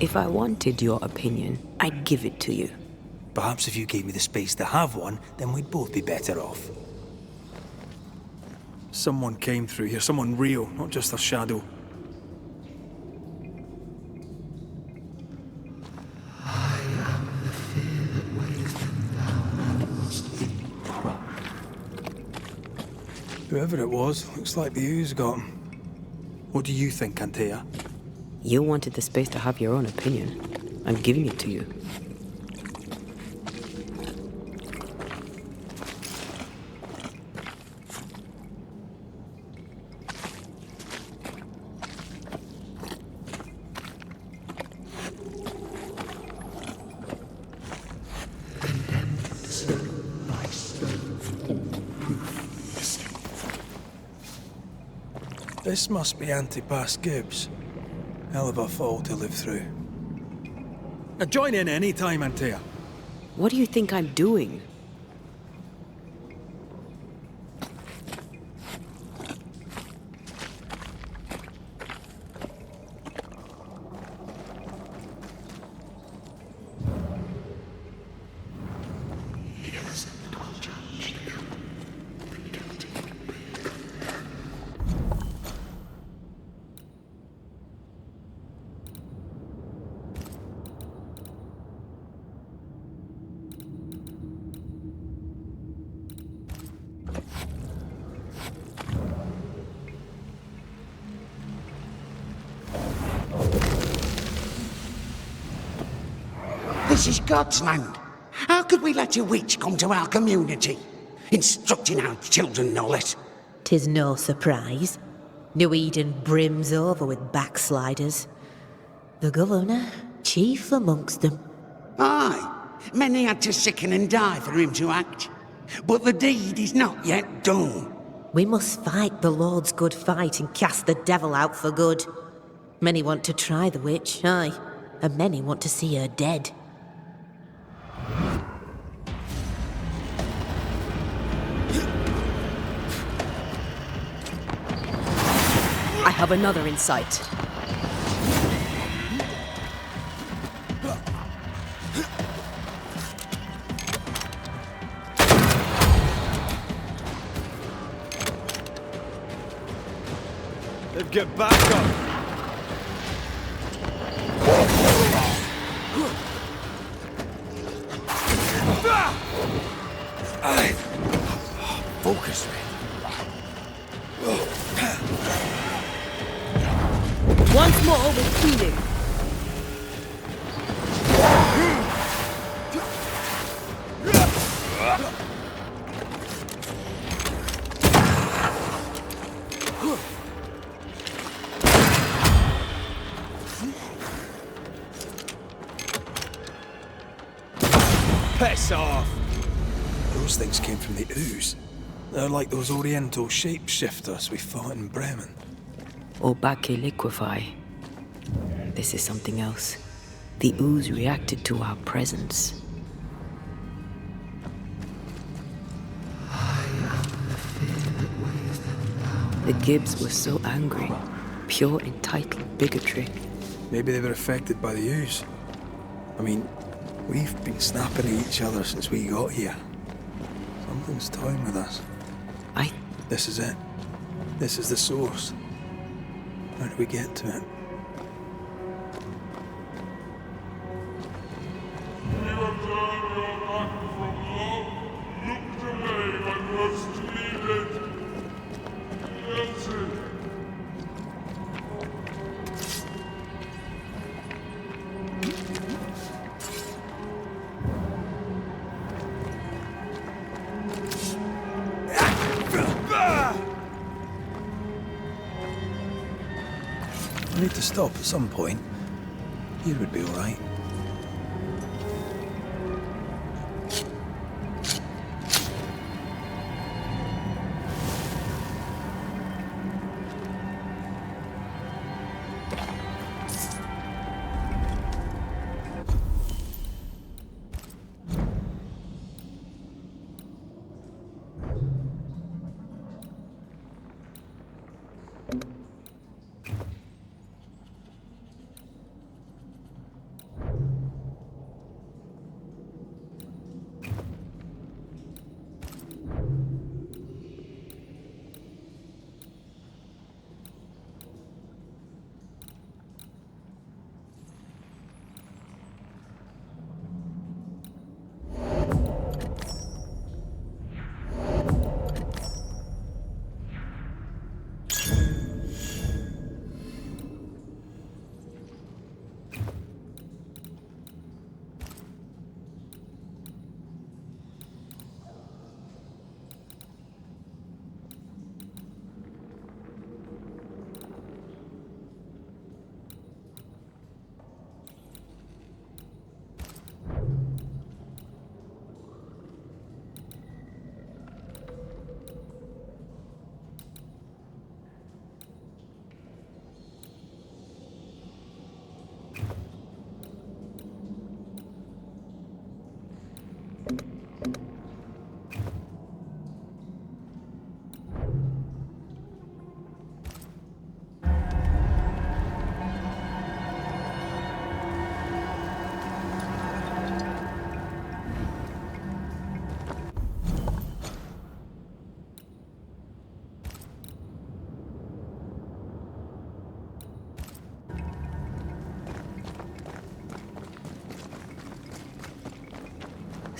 If I wanted your opinion, I'd give it to you. Perhaps if you gave me the space to have one, then we'd both be better off. Someone came through here, someone real, not just a shadow. Whoever it was, looks like the ooze got him. What do you think, Antea? You wanted the space to have your own opinion. I'm giving it to you. Condemned stone by stone for all proof. This must be Antipas Gibbs. Hell of a fall to live through. Join in any time, Antea. What do you think I'm doing? This is God's land. How could we let a witch come to our community? Instructing our children, no less. 'Tis no surprise. New Eden brims over with backsliders. The governor, chief amongst them. Aye, many had to sicken and die for him to act. But the deed is not yet done. We must fight the Lord's good fight and cast the devil out for good. Many want to try the witch, aye, and many want to see her dead. I have another in sight. Get back up! Focus, man. Once more with healing. Piss off! Those things came from the ooze. They're like those oriental shapeshifters we fought in Bremen. Obake liquefy. This is something else. The ooze reacted to our presence. The Gibbs were so angry. Pure entitled bigotry. Maybe they were affected by the ooze. I mean, we've been snapping at each other since we got here. Something's toying with us. This is it. This is the source. How do we get to it? You have turned your back from love, looked away when most needed. Yes, We need to stop at some point. Here would be all right.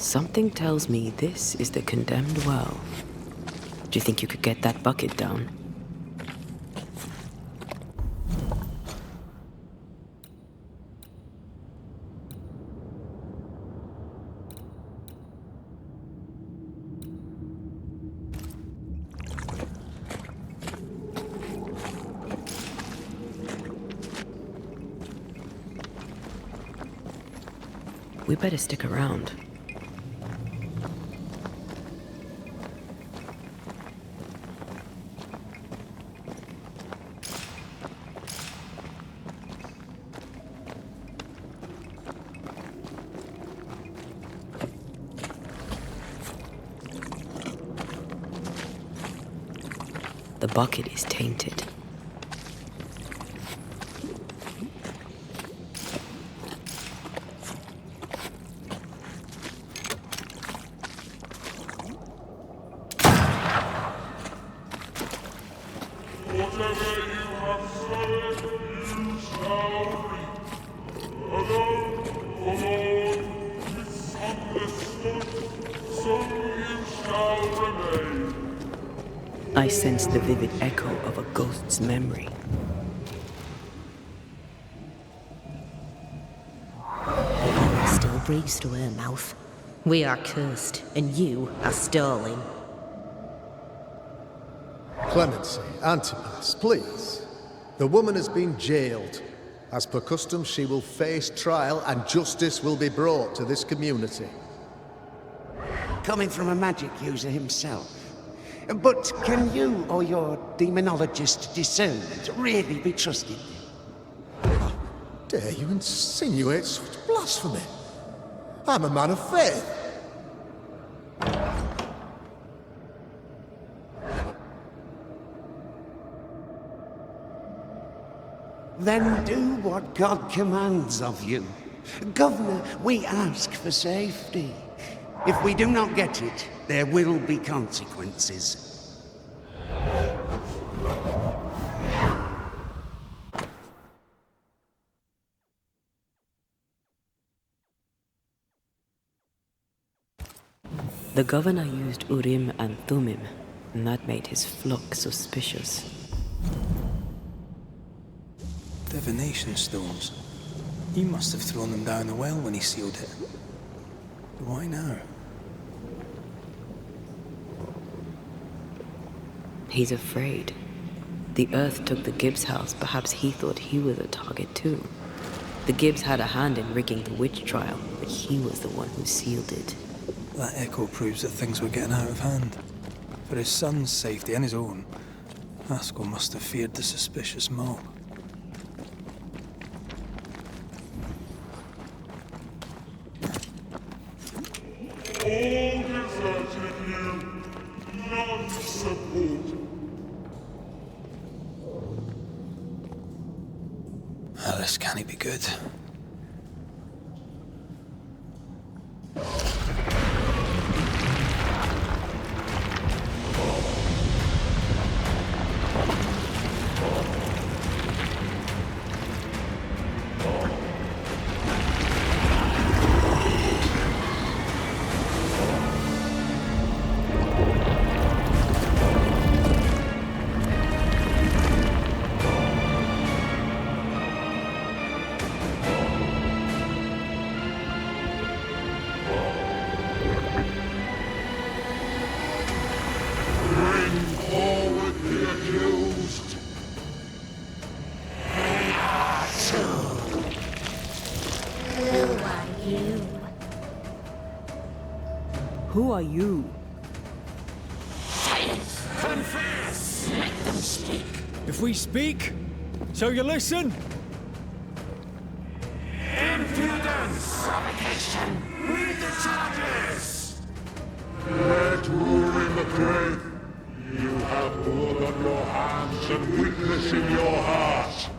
Something tells me this is the condemned well. Do you think you could get that bucket down? We better stick around. The bucket is tainted. I sense the vivid echo of a ghost's memory. Still breathes through her mouth. We are cursed, and you are stolen. Clemency, Antipas, please. The woman has been jailed. As per custom, she will face trial and justice will be brought to this community. Coming from a magic user himself. But can you or your demonologist discernment really be trusted? How dare you insinuate such blasphemy? I'm a man of faith. Then do what God commands of you. Governor, we ask for safety. If we do not get it, there will be consequences. The governor used Urim and Thummim, and that made his flock suspicious. Divination stones. He must have thrown them down the well when he sealed it. But why now? He's afraid. The Earth took the Gibbs house. Perhaps he thought he was a target too. The Gibbs had a hand in rigging the witch trial, but he was the one who sealed it. That echo proves that things were getting out of hand. For his son's safety and his own, Haskell must have feared the suspicious mob. All deserted you, none support. Oh, this can't be good. Who are you? Silence! Confess! Let them speak! If we speak, so you listen? Impudence! Provocation! Read the charges! Let Urim the Great, you have blood on your hands and witness in your heart.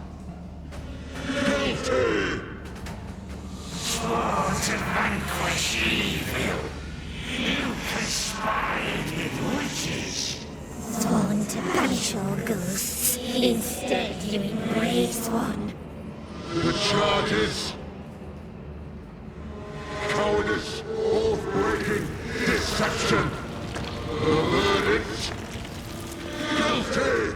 Guilty! Swore to vanquish evil. You conspired with witches. Sworn to banish all ghosts. Instead, you embrace one. The charges. Cowardice, oath-breaking, verdict. Guilty.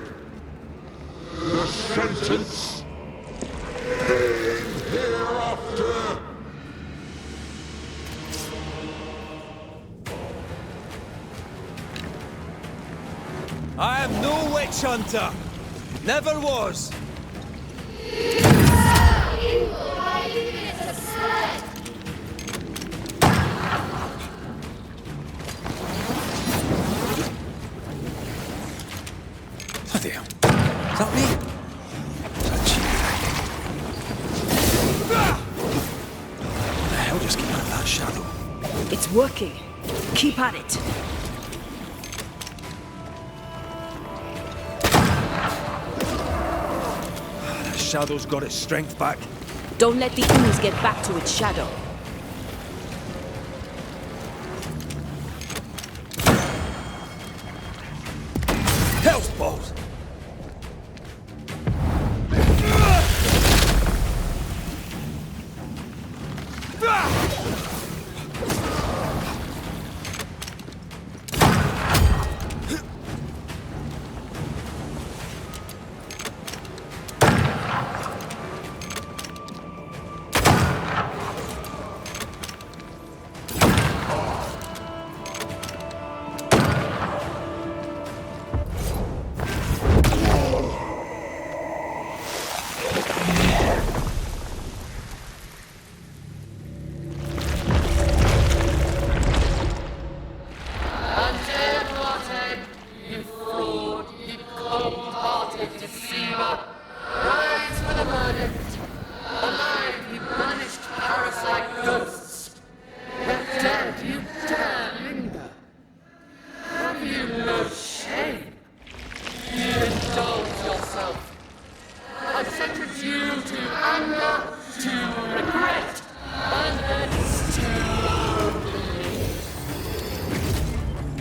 The sentence. Pain hereafter. I am no witch hunter. Never was. Bloody hell. Is that me? Is that cheap? What the hell just came out of that shadow? It's working. Keep at it. That shadow's got its strength back. Don't let the ooze get back to its shadow. Hell's balls!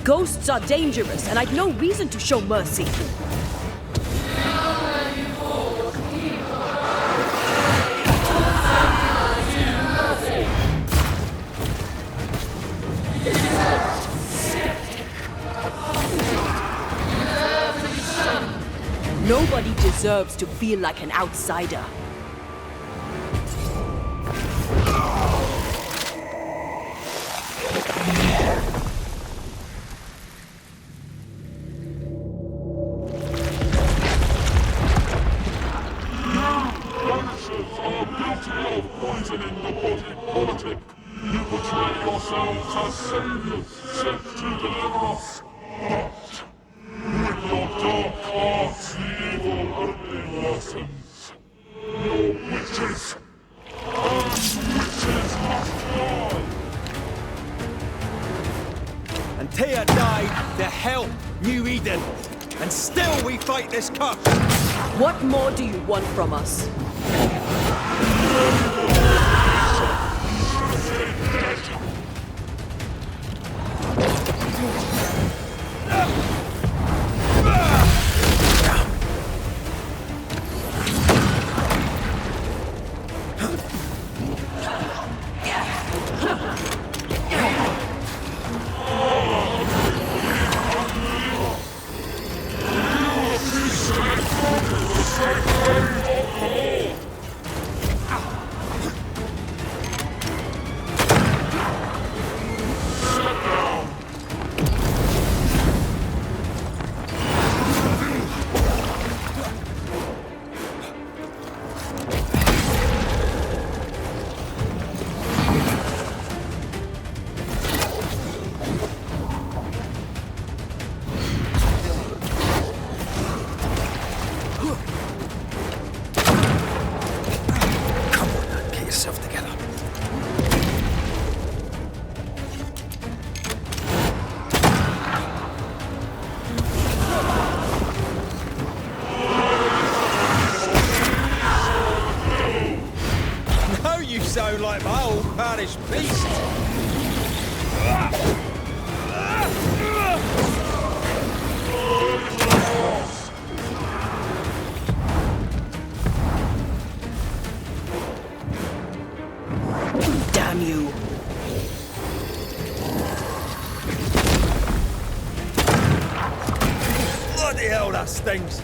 Ghosts are dangerous, and I'd no reason to show mercy. Nobody deserves to feel like an outsider. Banishers are guilty of poisoning the body politic. You portray yourselves as saviors sent to deliver us. But with your dark arts, the evil only worsens. Your witches. And witches must die. And Taya died to help New Eden. And still we fight this curse. What more do you want from us? Bloody hell, that stings!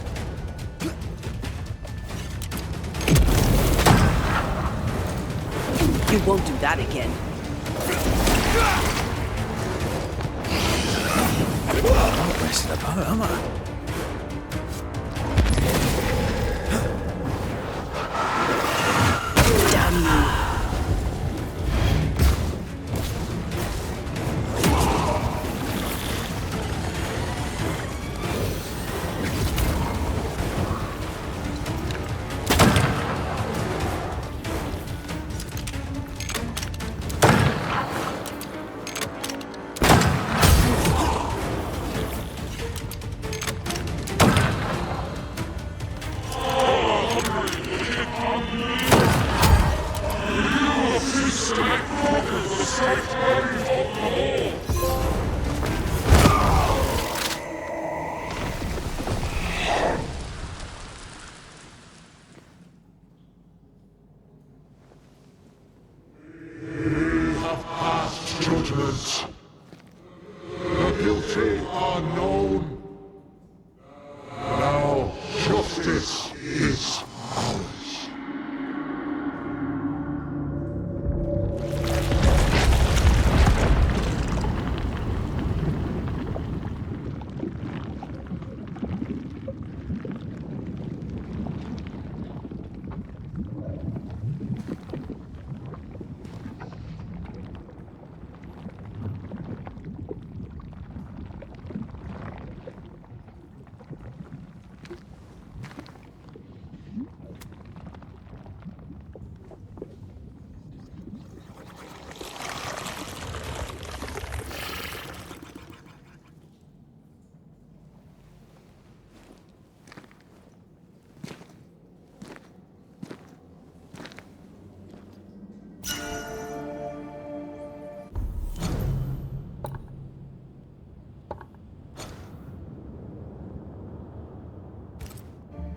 You won't do that again. I'm not messing about, am I? Damn you. Judgment. The guilty are known. Now justice is ours.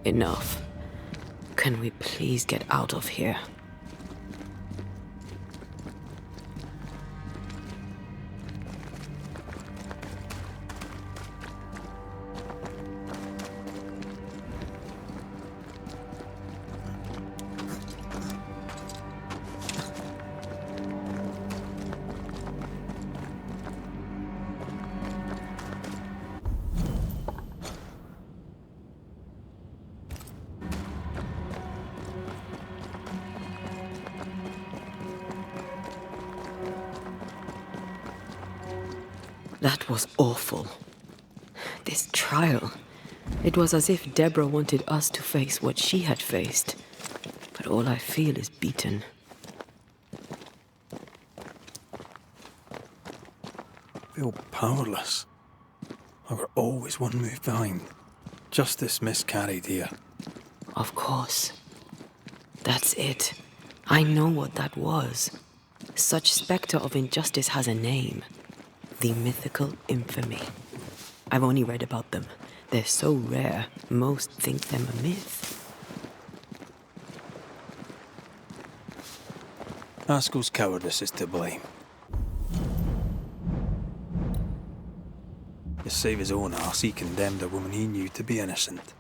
Enough. Can we please get out of here? That was awful. This trial. It was as if Deborah wanted us to face what she had faced. But all I feel is beaten. I feel powerless. I were always one move behind. Justice miscarried here. Of course. That's it. I know what that was. Such spectre of injustice has a name. The mythical infamy. I've only read about them. They're so rare, most think them a myth. Haskell's cowardice is to blame. To save his own arse, he condemned a woman he knew to be innocent.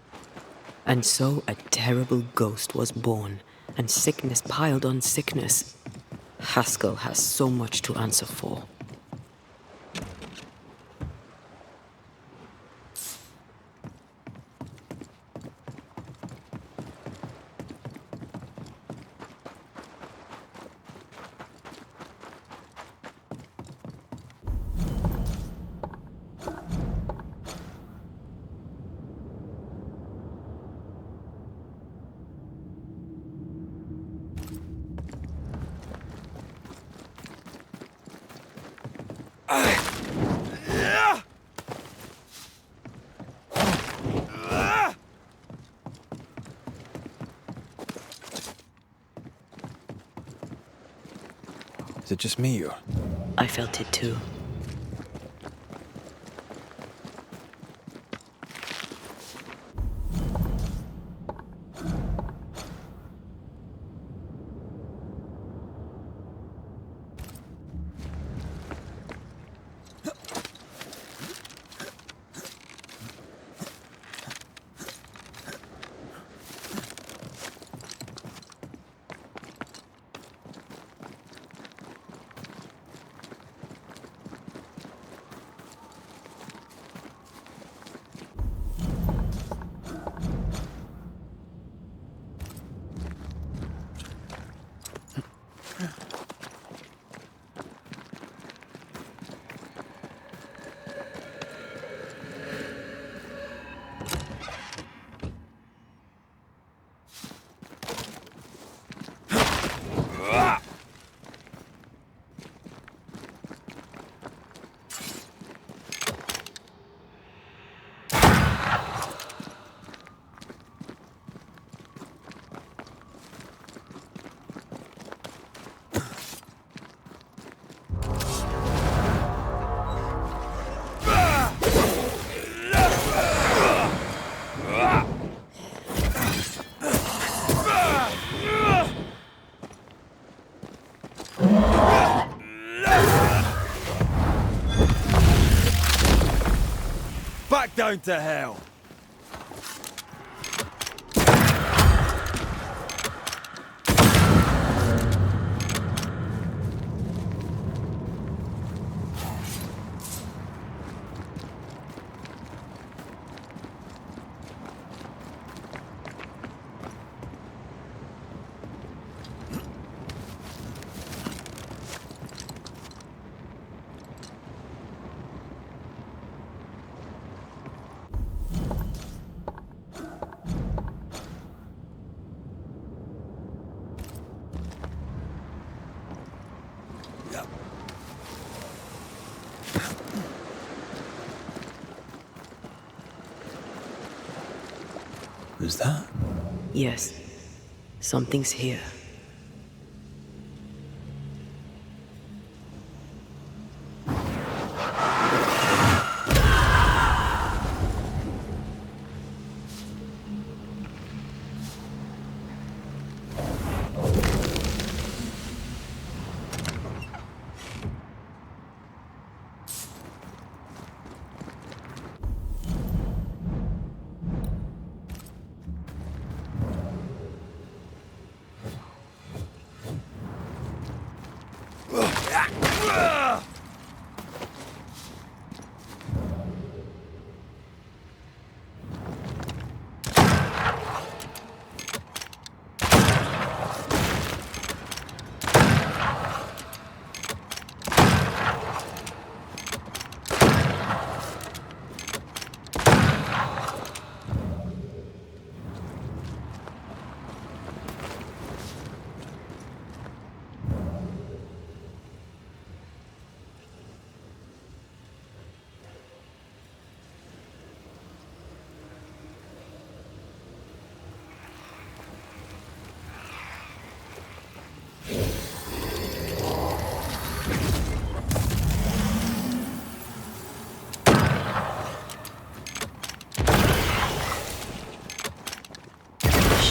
And so a terrible ghost was born, and sickness piled on sickness. Haskell has so much to answer for. Is it just me, or? I felt it too. Back down to hell! Who's that? Yes, something's here.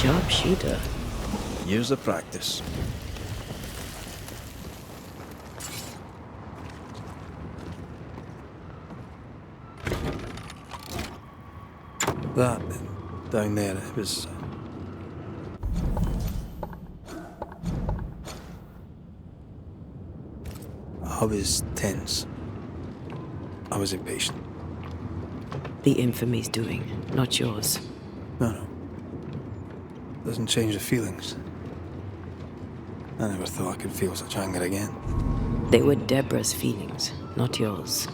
Sharpshooter. Years of practice. That, down there, it was... I was tense. I was impatient. The infamy's doing, not yours. No. Doesn't change the feelings. I never thought I could feel such anger again. They were Deborah's feelings, not yours.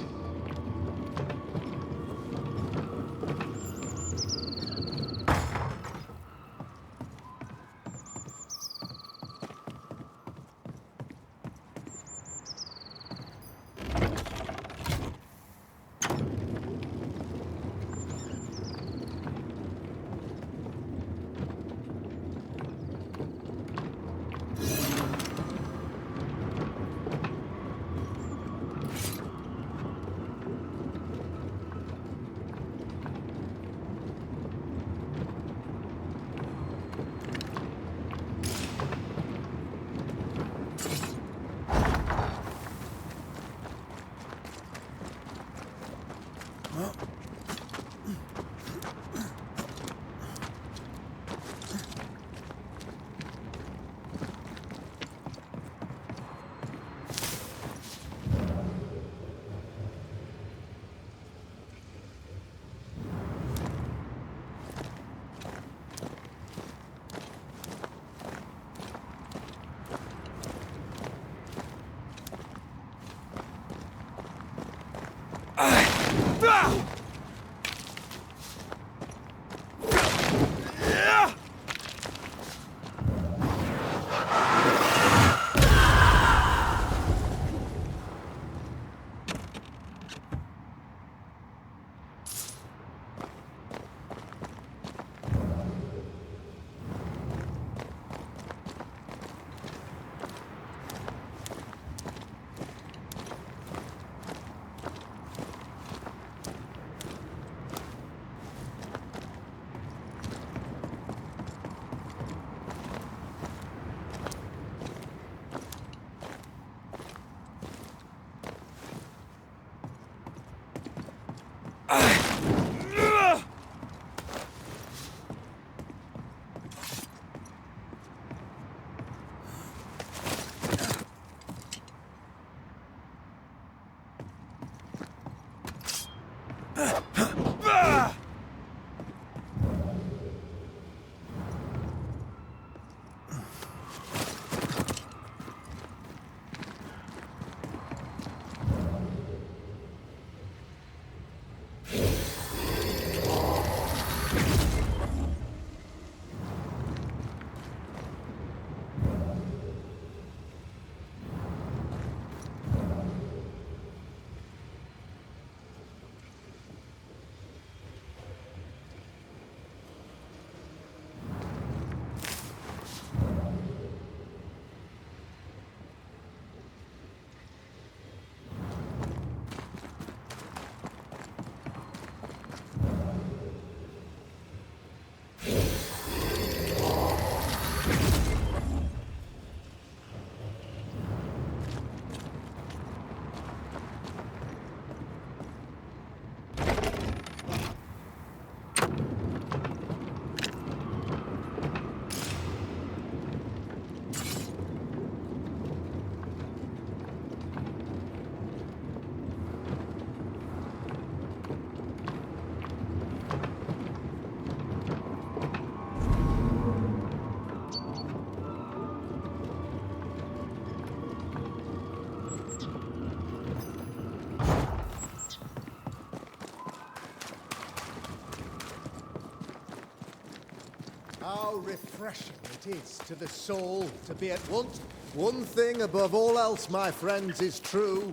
How refreshing it is to the soul to be at once. One thing above all else, my friends, is true.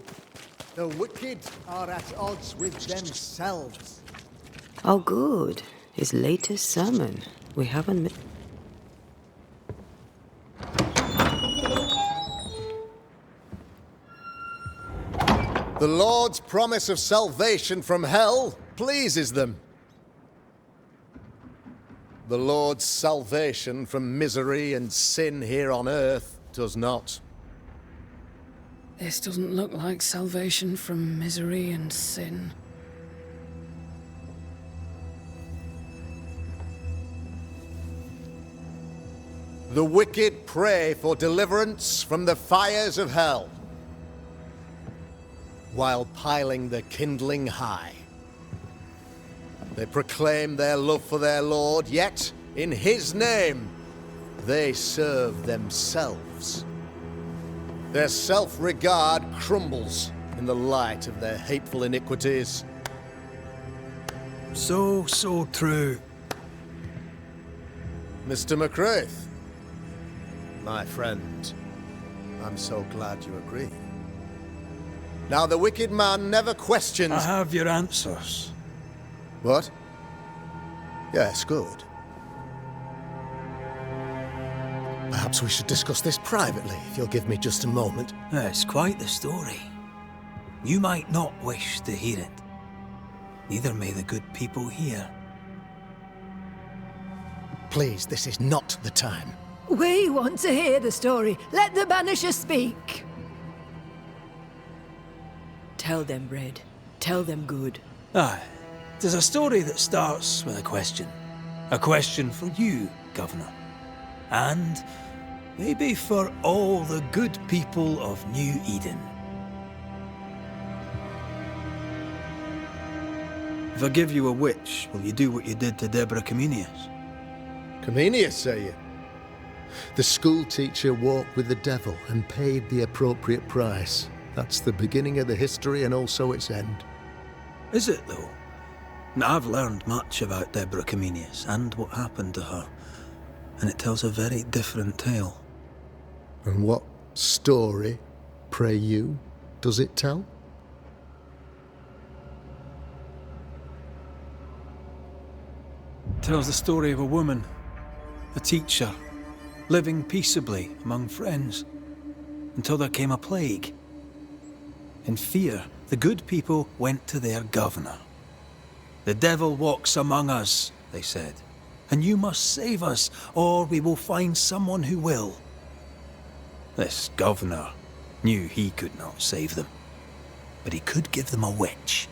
The wicked are at odds with themselves. Oh, good. His latest sermon. We haven't... The Lord's promise of salvation from hell pleases them. The Lord's salvation from misery and sin here on earth does not. This doesn't look like salvation from misery and sin. The wicked pray for deliverance from the fires of hell, while piling the kindling high. They proclaim their love for their Lord, yet, in His name, they serve themselves. Their self-regard crumbles in the light of their hateful iniquities. So true. Mr. McCraith, my friend, I'm so glad you agree. Now, the wicked man never questions... I have your answers. What? Yes, good. Perhaps we should discuss this privately, if you'll give me just a moment. It's quite the story. You might not wish to hear it. Neither may the good people here. Please, this is not the time. We want to hear the story. Let the Banishers speak. Tell them, Red. Tell them good. Aye. There's a story that starts with a question. A question for you, Governor. And maybe for all the good people of New Eden. If I give you a witch, will you do what you did to Deborah Comenius? Comenius, say you? The school teacher walked with the devil and paid the appropriate price. That's the beginning of the history and also its end. Is it, though? Now, I've learned much about Deborah Comenius and what happened to her, and it tells a very different tale. And what story, pray you, does it tell? It tells the story of a woman, a teacher, living peaceably among friends, until there came a plague. In fear, the good people went to their governor. "The devil walks among us," they said, "and you must save us, or we will find someone who will." This governor knew he could not save them, but he could give them a witch.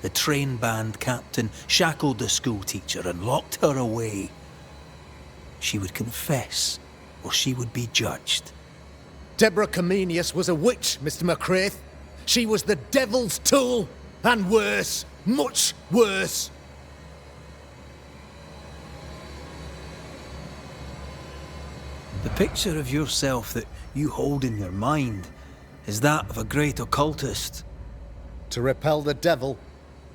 The train band captain shackled the school teacher and locked her away. She would confess, or she would be judged. Deborah Comenius was a witch, Mr. McCraith. She was the devil's tool, and worse, much worse. The picture of yourself that you hold in your mind is that of a great occultist. To repel the devil,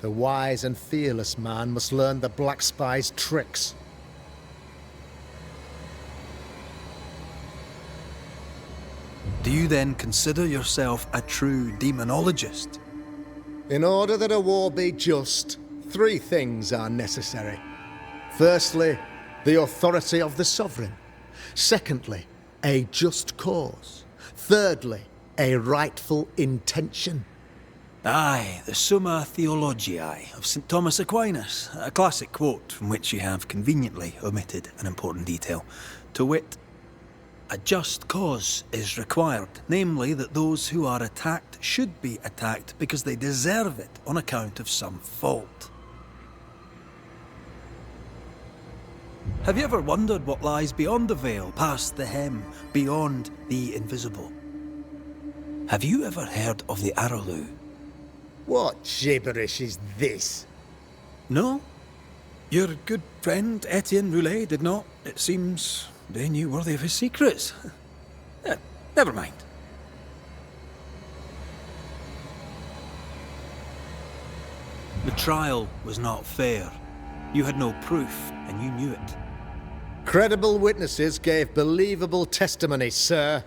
the wise and fearless man must learn the Black Spy's tricks. Do you then consider yourself a true demonologist? In order that a war be just, 3 things are necessary. Firstly, the authority of the sovereign. Secondly, a just cause. Thirdly, a rightful intention. Aye, the Summa Theologiae of St. Thomas Aquinas, a classic quote from which you have conveniently omitted an important detail. To wit, a just cause is required, namely that those who are attacked should be attacked because they deserve it on account of some fault. Have you ever wondered what lies beyond the veil, past the hem, beyond the invisible? Have you ever heard of the Araloo? What gibberish is this? No? Your good friend Etienne Roulet did not, it seems, deign you worthy of his secrets. Never mind. The trial was not fair. You had no proof, and you knew it. Credible witnesses gave believable testimony, sir.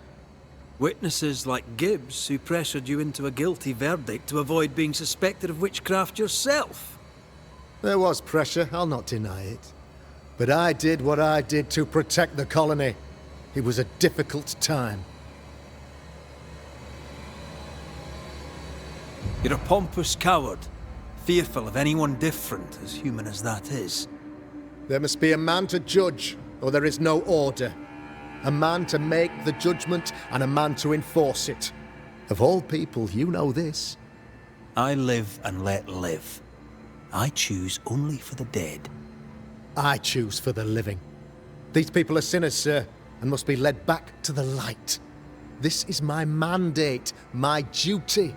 Witnesses like Gibbs, who pressured you into a guilty verdict to avoid being suspected of witchcraft yourself. There was pressure, I'll not deny it. But I did what I did to protect the colony. It was a difficult time. You're a pompous coward, fearful of anyone different, as human as that is. There must be a man to judge, or there is no order. A man to make the judgment, and a man to enforce it. Of all people, you know this. I live and let live. I choose only for the dead. I choose for the living. These people are sinners, sir, and must be led back to the light. This is my mandate, my duty.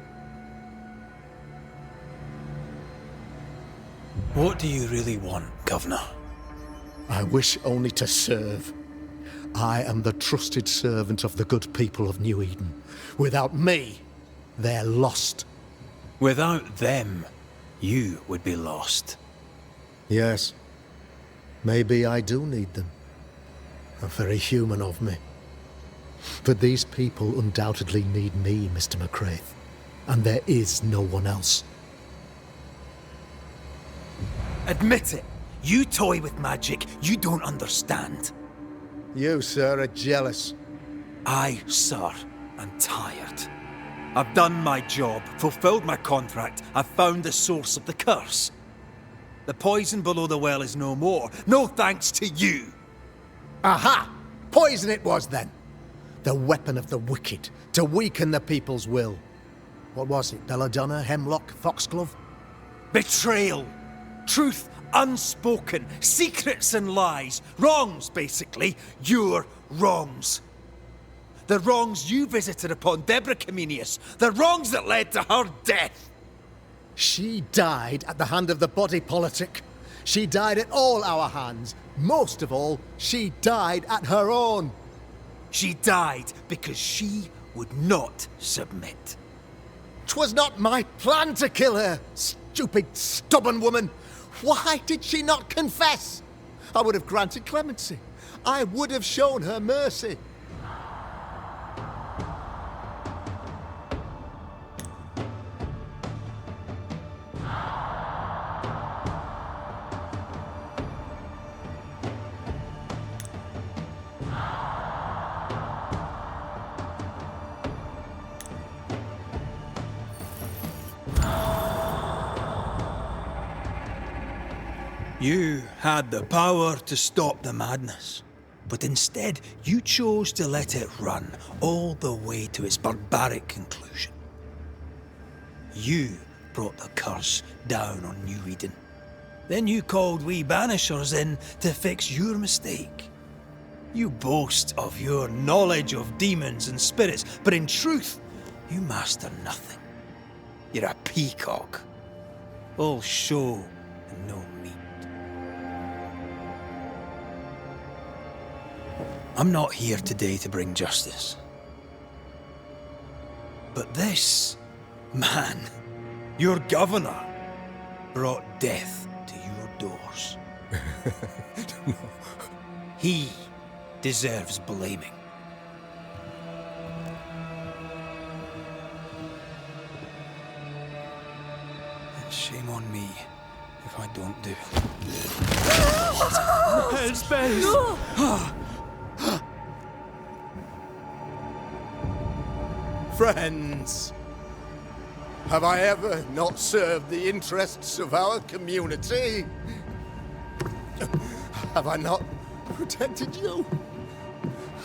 What do you really want, Governor? I wish only to serve. I am the trusted servant of the good people of New Eden. Without me, they're lost. Without them, you would be lost. Yes. Maybe I do need them. Very human of me. But these people undoubtedly need me, Mr. McCraith. And there is no one else. Admit it. You toy with magic you don't understand. You, sir, are jealous. I, sir, am tired. I've done my job, fulfilled my contract, I've found the source of the curse. The poison below the well is no more, no thanks to you. Aha! Poison it was then. The weapon of the wicked, to weaken the people's will. What was it, belladonna, hemlock, foxglove? Betrayal. Truth unspoken, secrets and lies. Wrongs, basically. Your wrongs. The wrongs you visited upon Deborah Comenius. The wrongs that led to her death. She died at the hand of the body politic. She died at all our hands. Most of all, she died at her own. She died because she would not submit. 'Twas not my plan to kill her, stupid, stubborn woman. Why did she not confess? I would have granted clemency. I would have shown her mercy. You had the power to stop the madness, but instead you chose to let it run all the way to its barbaric conclusion. You brought the curse down on New Eden. Then you called we Banishers in to fix your mistake. You boast of your knowledge of demons and spirits, but in truth, you master nothing. You're a peacock. All show and no meat. I'm not here today to bring justice. But this man, your governor, brought death to your doors. No. He deserves blaming. And shame on me if I don't do it. Space! Friends, have I ever not served the interests of our community? Have I not protected you?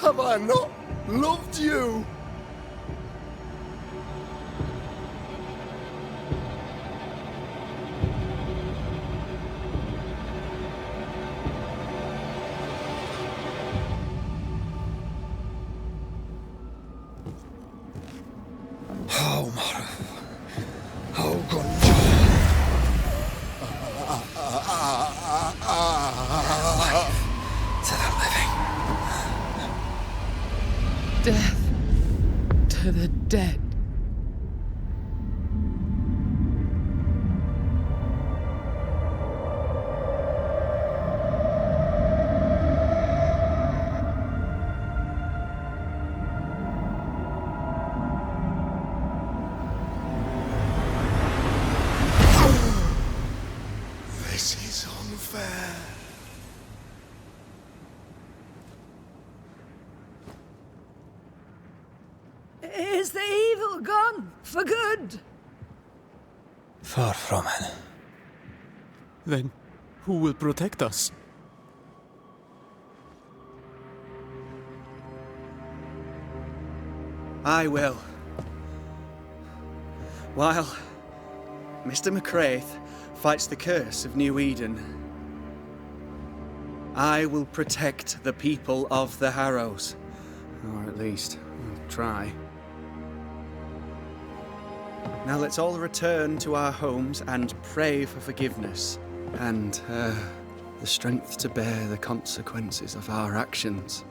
Have I not loved you? Death to the dead. This is unfair. Is the evil gone for good? Far from it. Then who will protect us? I will. While Mr. McCraith fights the curse of New Eden, I will protect the people of the Harrows. Or at least, I'll try. Now let's all return to our homes and pray for forgiveness and the strength to bear the consequences of our actions.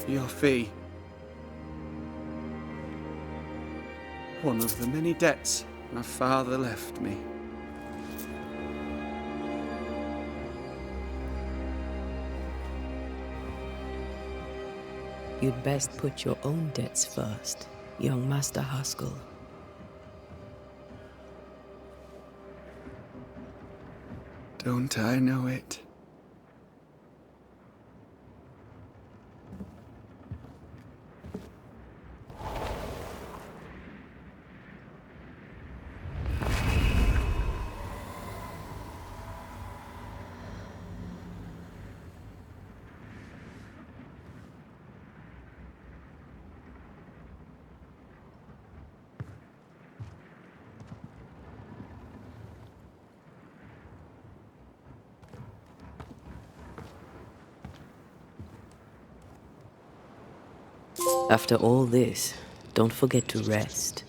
Your fee. One of the many debts my father left me. You'd best put your own debts first, young Master Haskell. Don't I know it? After all this, don't forget to rest.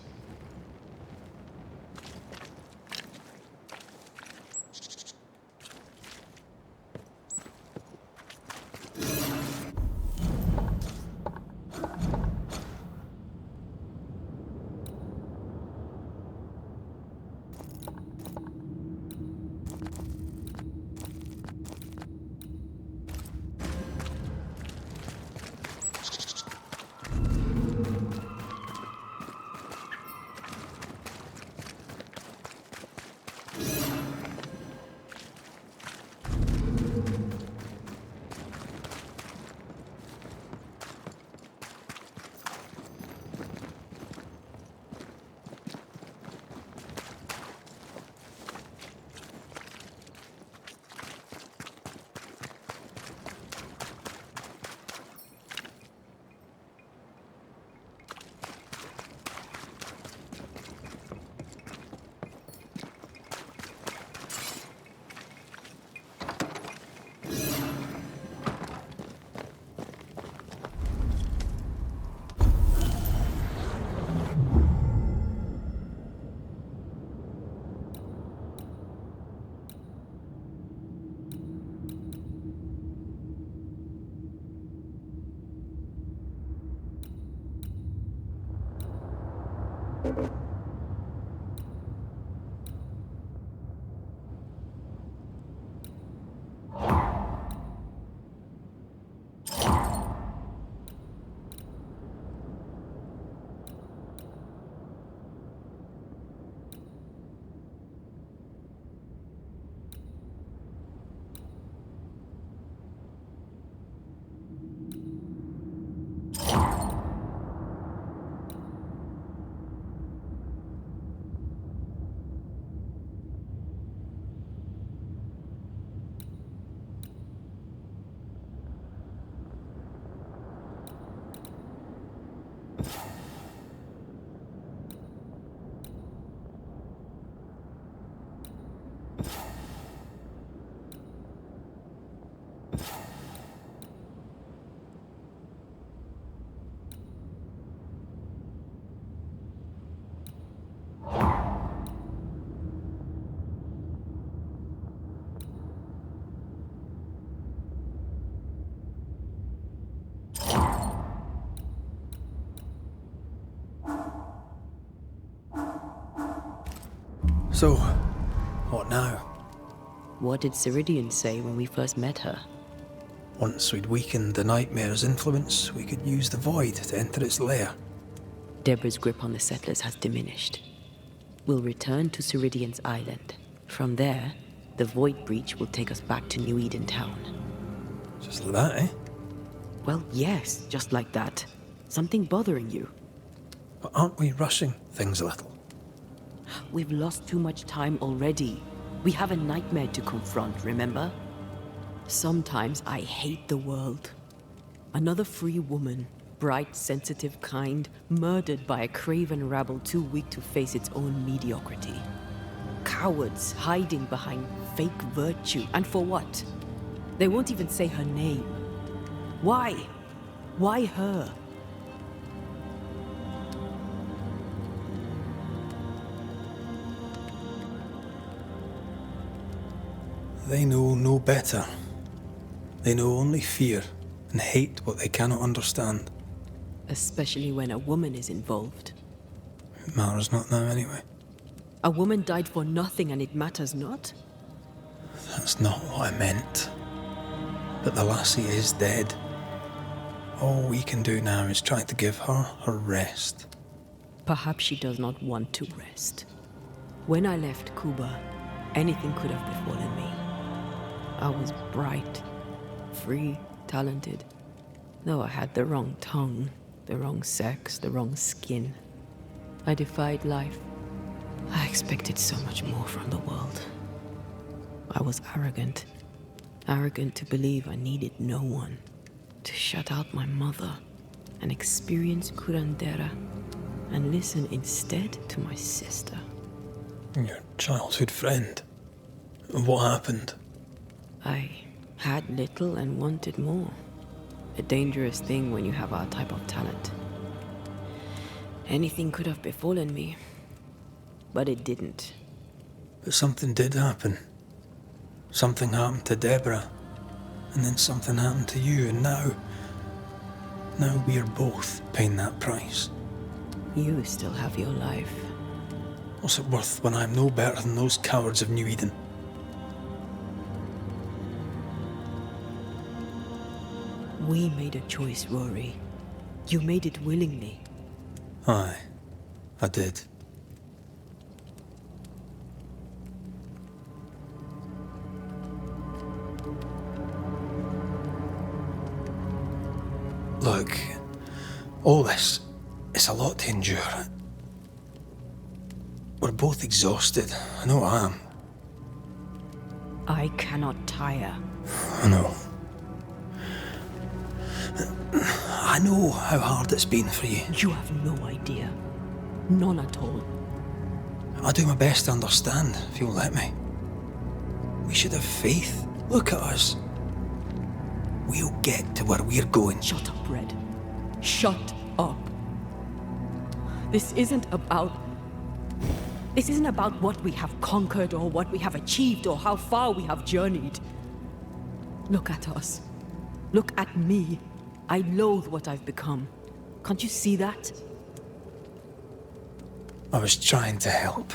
So, what now? What did Ceridian say when we first met her? Once we'd weakened the nightmare's influence, we could use the void to enter its lair. Deborah's grip on the settlers has diminished. We'll return to Ceridian's island. From there, the void breach will take us back to New Eden town. Just like that, eh? Well, yes, just like that. Something bothering you. But aren't we rushing things a little? We've lost too much time already. We have a nightmare to confront, remember? Sometimes I hate the world. Another free woman, bright, sensitive, kind, murdered by a craven rabble too weak to face its own mediocrity. Cowards hiding behind fake virtue. And for what? They won't even say her name. Why? Why her? They know no better. They know only fear and hate what they cannot understand. Especially when a woman is involved. It matters not now anyway. A woman died for nothing and it matters not? That's not what I meant. But the lassie is dead. All we can do now is try to give her her rest. Perhaps she does not want to rest. When I left Cuba, anything could have befallen me. I was bright, free, talented. Though I had the wrong tongue, the wrong sex, the wrong skin. I defied life. I expected so much more from the world. I was arrogant. Arrogant to believe I needed no one. To shut out my mother and experience curandera and listen instead to my sister. Your childhood friend. What happened? I had little and wanted more. A dangerous thing when you have our type of talent. Anything could have befallen me, but it didn't. But something did happen. Something happened to Deborah, and then something happened to you, and now we're both paying that price. You still have your life. What's it worth when I'm no better than those cowards of New Eden? We made a choice, Rory. You made it willingly. Aye, I did. Look, all this, it's a lot to endure. We're both exhausted. I know I am. I cannot tire. I know. I know how hard it's been for you. You have no idea. None at all. I'll do my best to understand, if you'll let me. We should have faith. Look at us. We'll get to where we're going. Shut up, Red. Shut up. This isn't about what we have conquered or what we have achieved or how far we have journeyed. Look at us. Look at me. I loathe what I've become. Can't you see that? I was trying to help.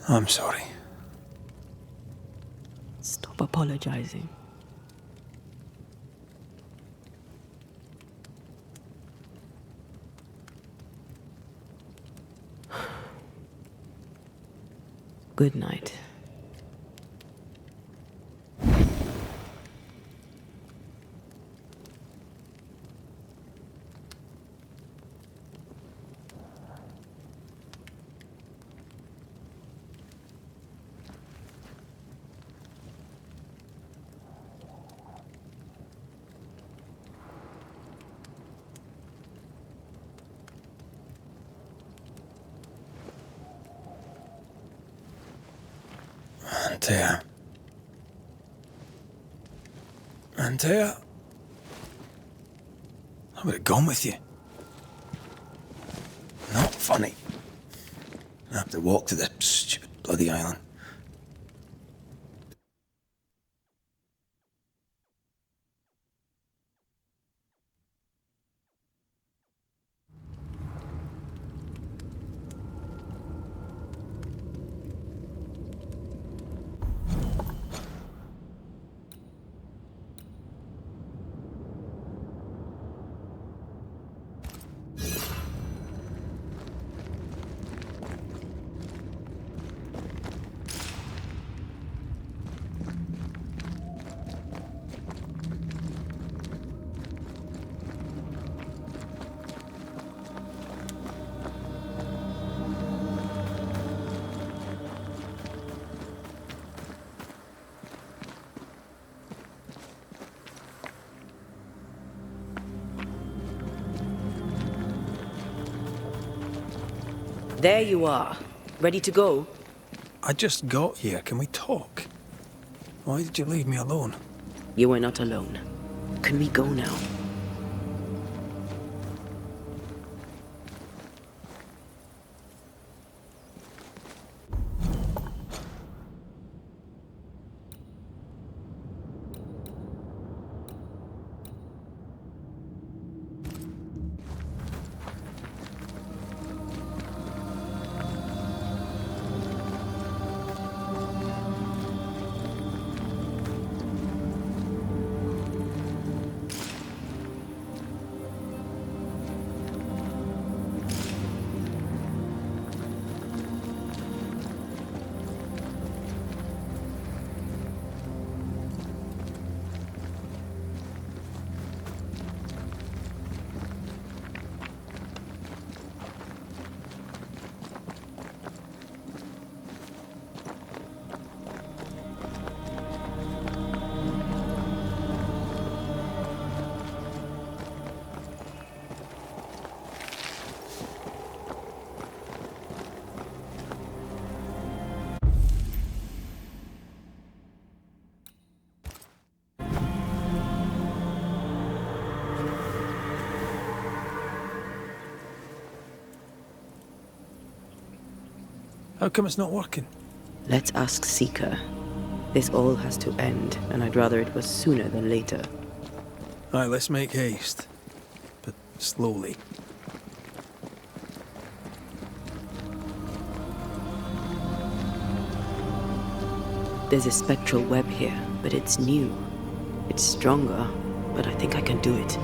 I'm sorry. Stop apologizing. Good night. Antea. I would have gone with you. Not funny. I have to walk to the stupid bloody island. There you are. Ready to go? I just got here. Can we talk? Why did you leave me alone? You were not alone. Can we go now? How come it's not working? Let's ask Seeker. This all has to end, and I'd rather it was sooner than later. Aye, let's make haste. But slowly. There's a spectral web here, but it's new. It's stronger, but I think I can do it.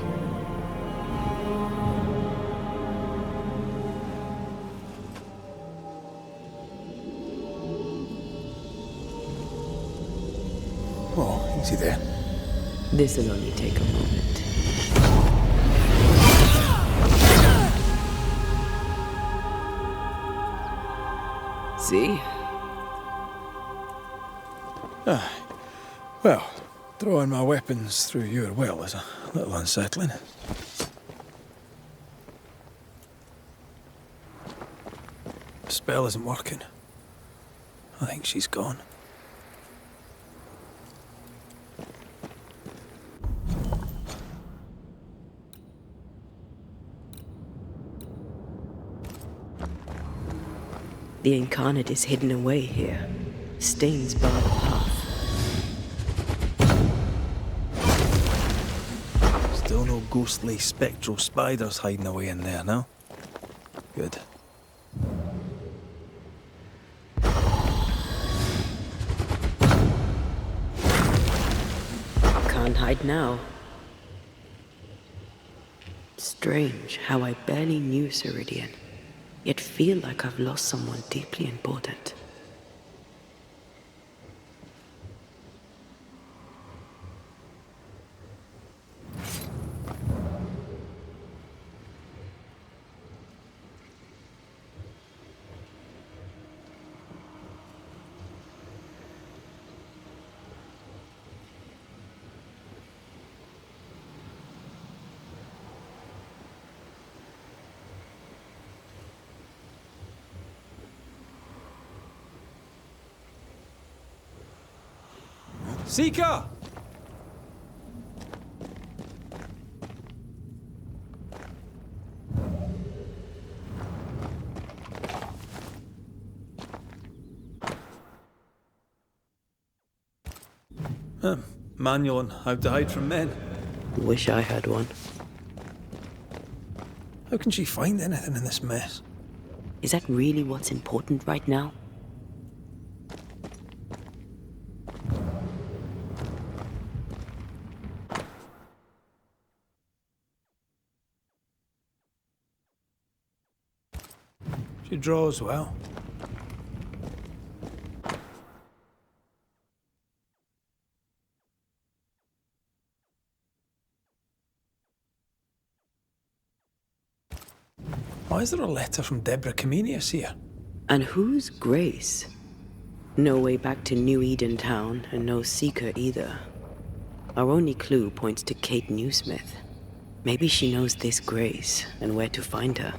Oh, easy there. This'll only take a moment. See? Well, throwing my weapons through your well is a little unsettling. The spell isn't working. I think she's gone. The incarnate is hidden away here. Stains bar the path. Still no ghostly spectral spiders hiding away in there, no? Good. Can't hide now. Strange how I barely knew Ceridian, yet feel like I've lost someone deeply important. Seeker! Manual on how to hide from men. Wish I had one. How can she find anything in this mess? Is that really what's important right now? She draws well. Why is there a letter from Deborah Comenius here? And who's Grace? No way back to New Eden Town, and no Seeker either. Our only clue points to Kate Newsmith. Maybe she knows this Grace, and where to find her.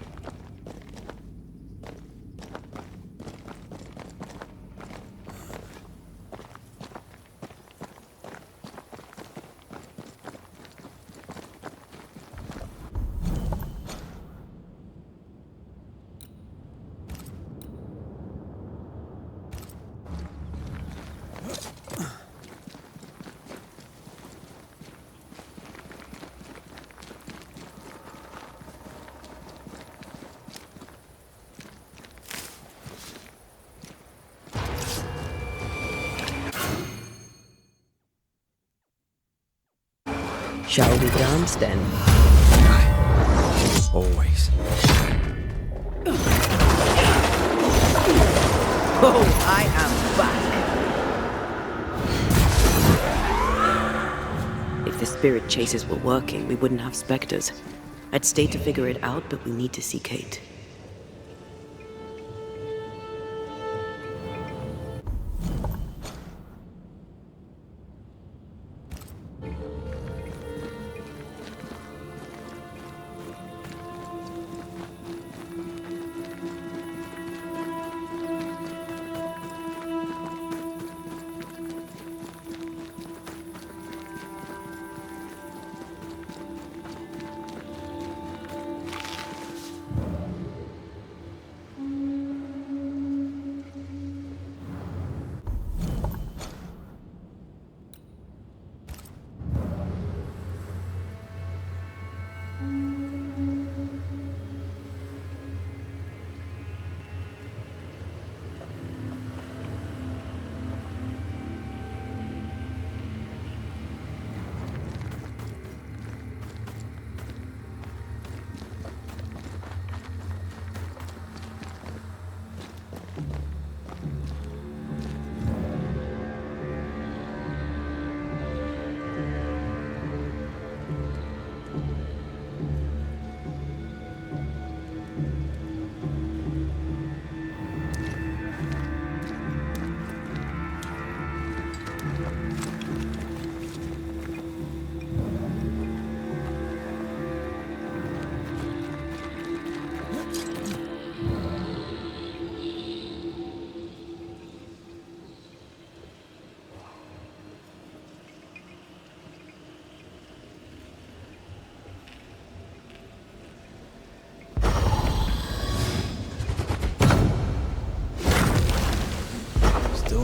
Shall we dance then? Always. Oh, I am back! If the spirit chases were working, we wouldn't have specters. I'd stay to figure it out, but we need to see Kate.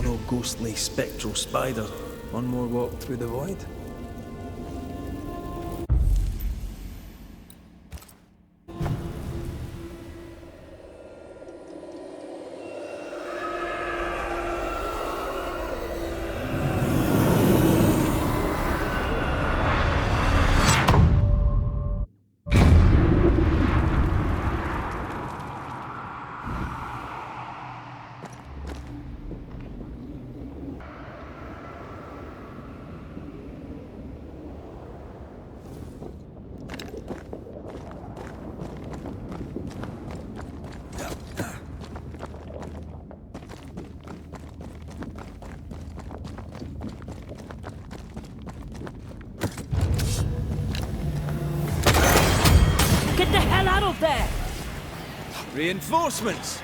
No ghostly spectral spider. One more walk through the void. Get the hell out of there! Reinforcements!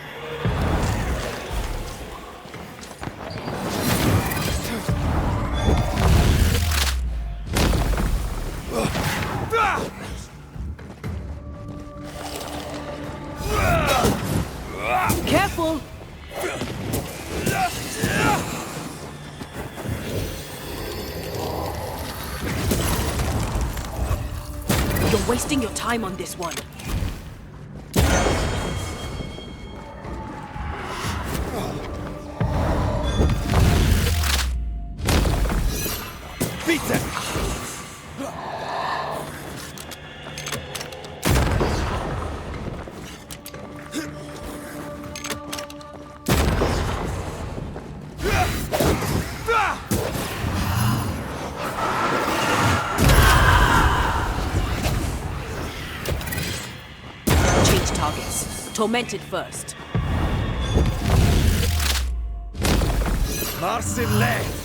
Careful! You're wasting your time on this one. Beat them! Change targets. Tormented first. Marcin left!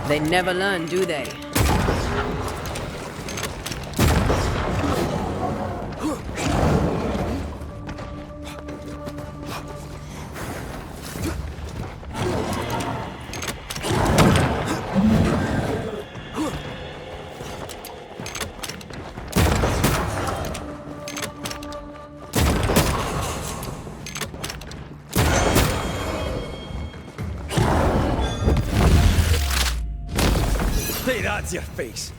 They never learn, do they? Hey, that's your face.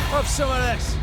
Have some of this.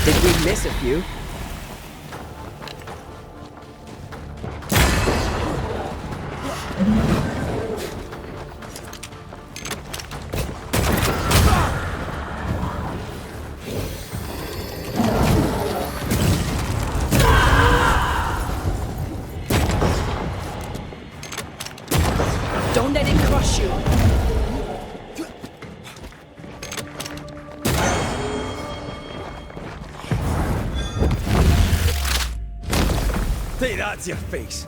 Did we miss a few? Don't let it crush you. Hey, that's your face.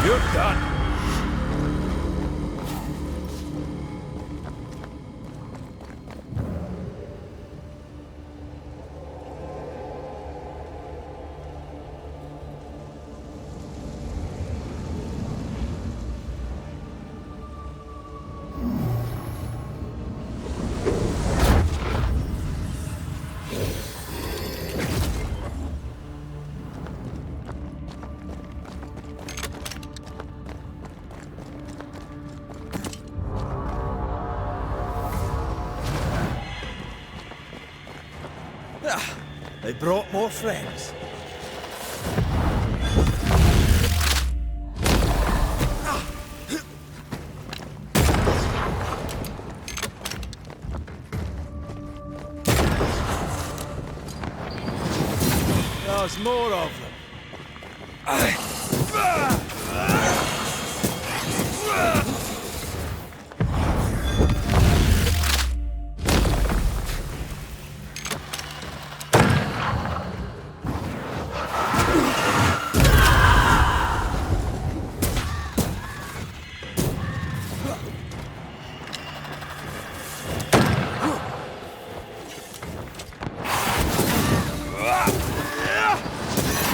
You're done. They brought more friends. There's more of them.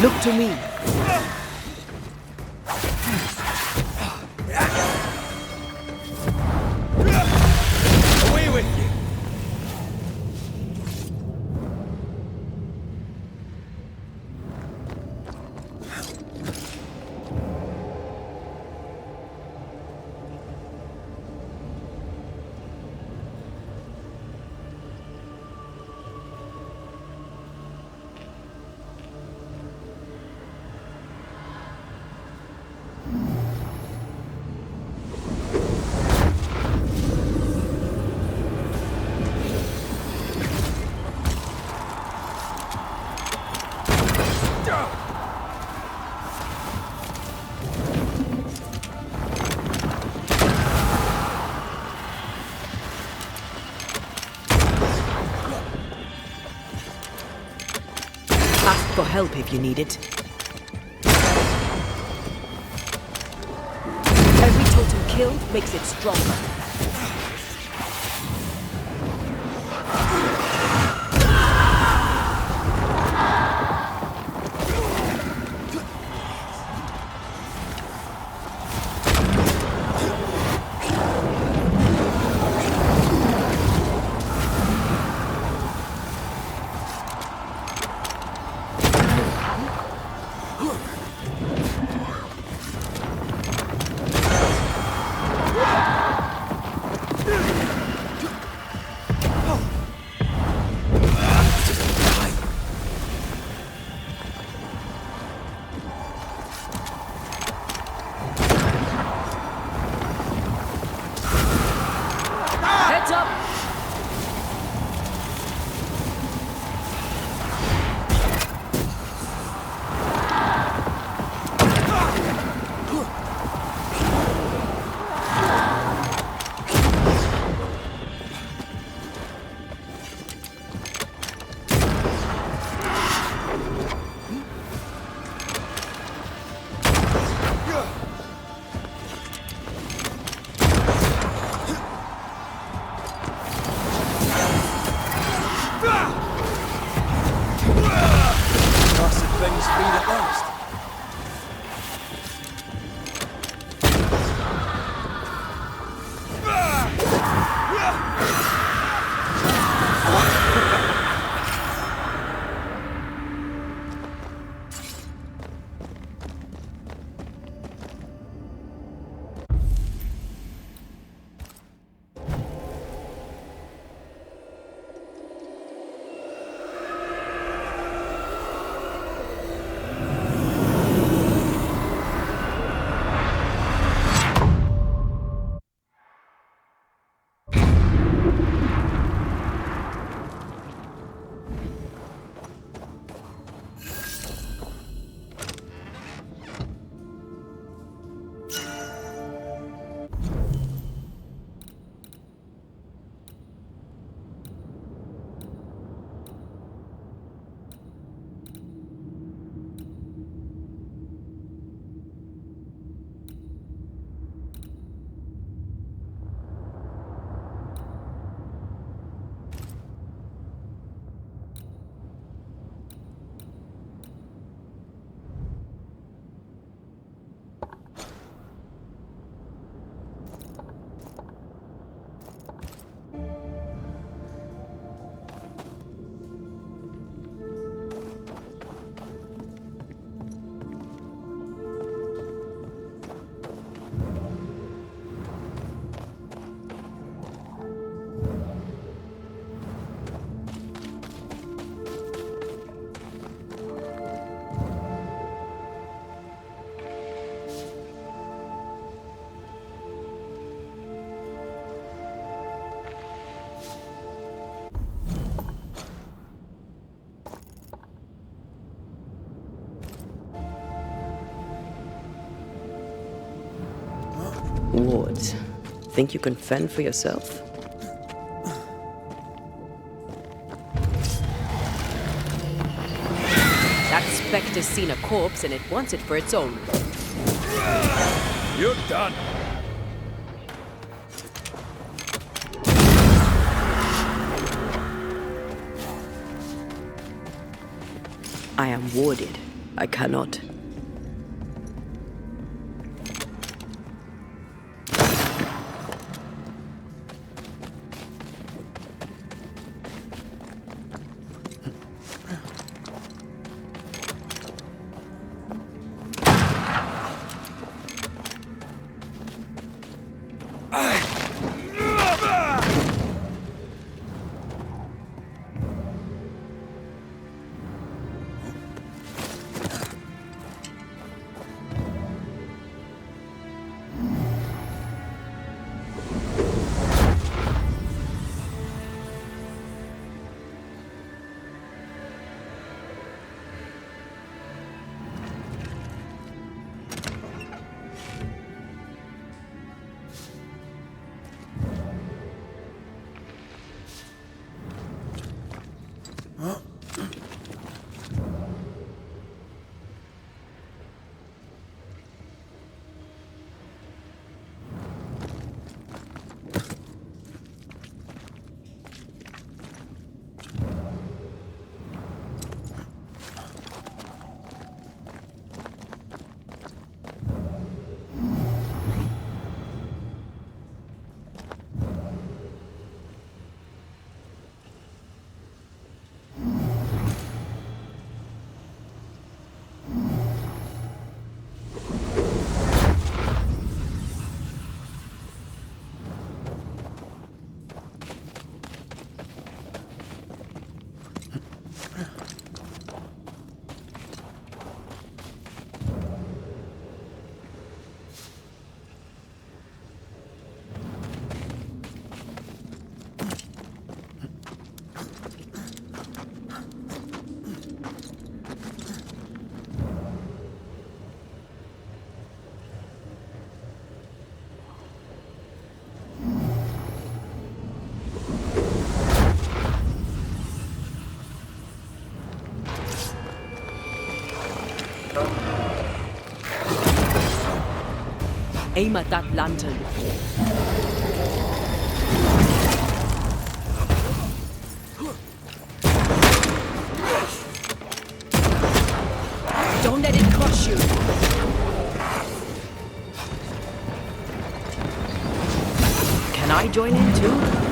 Look to me. Away with you! Ask for help if you need it. Every totem killed makes it stronger. Wards, think you can fend for yourself? That specter's seen a corpse and it wants it for its own. You're done. I am warded. I cannot. Aim at that lantern. Don't let it crush you. Can I join in too?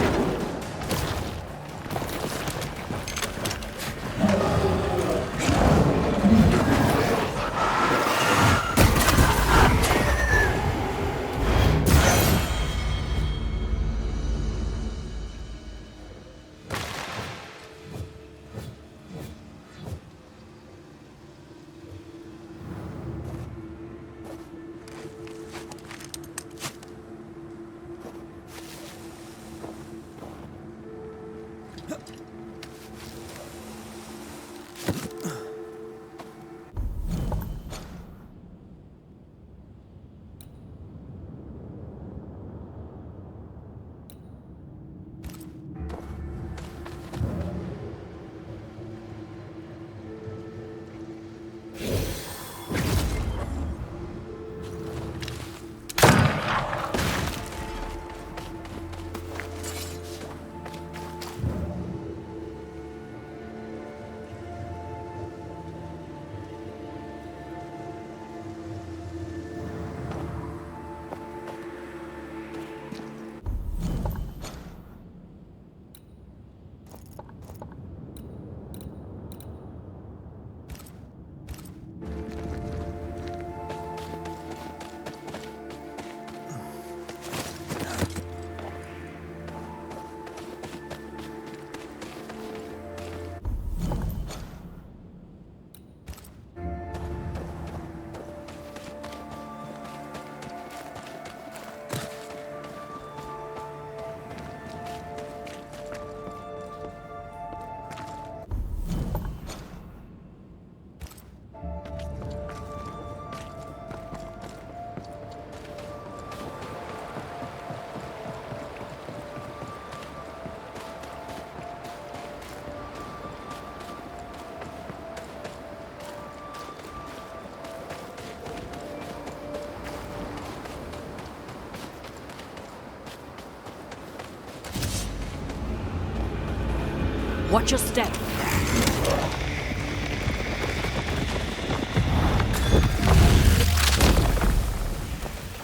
Watch your step.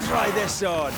Try this on.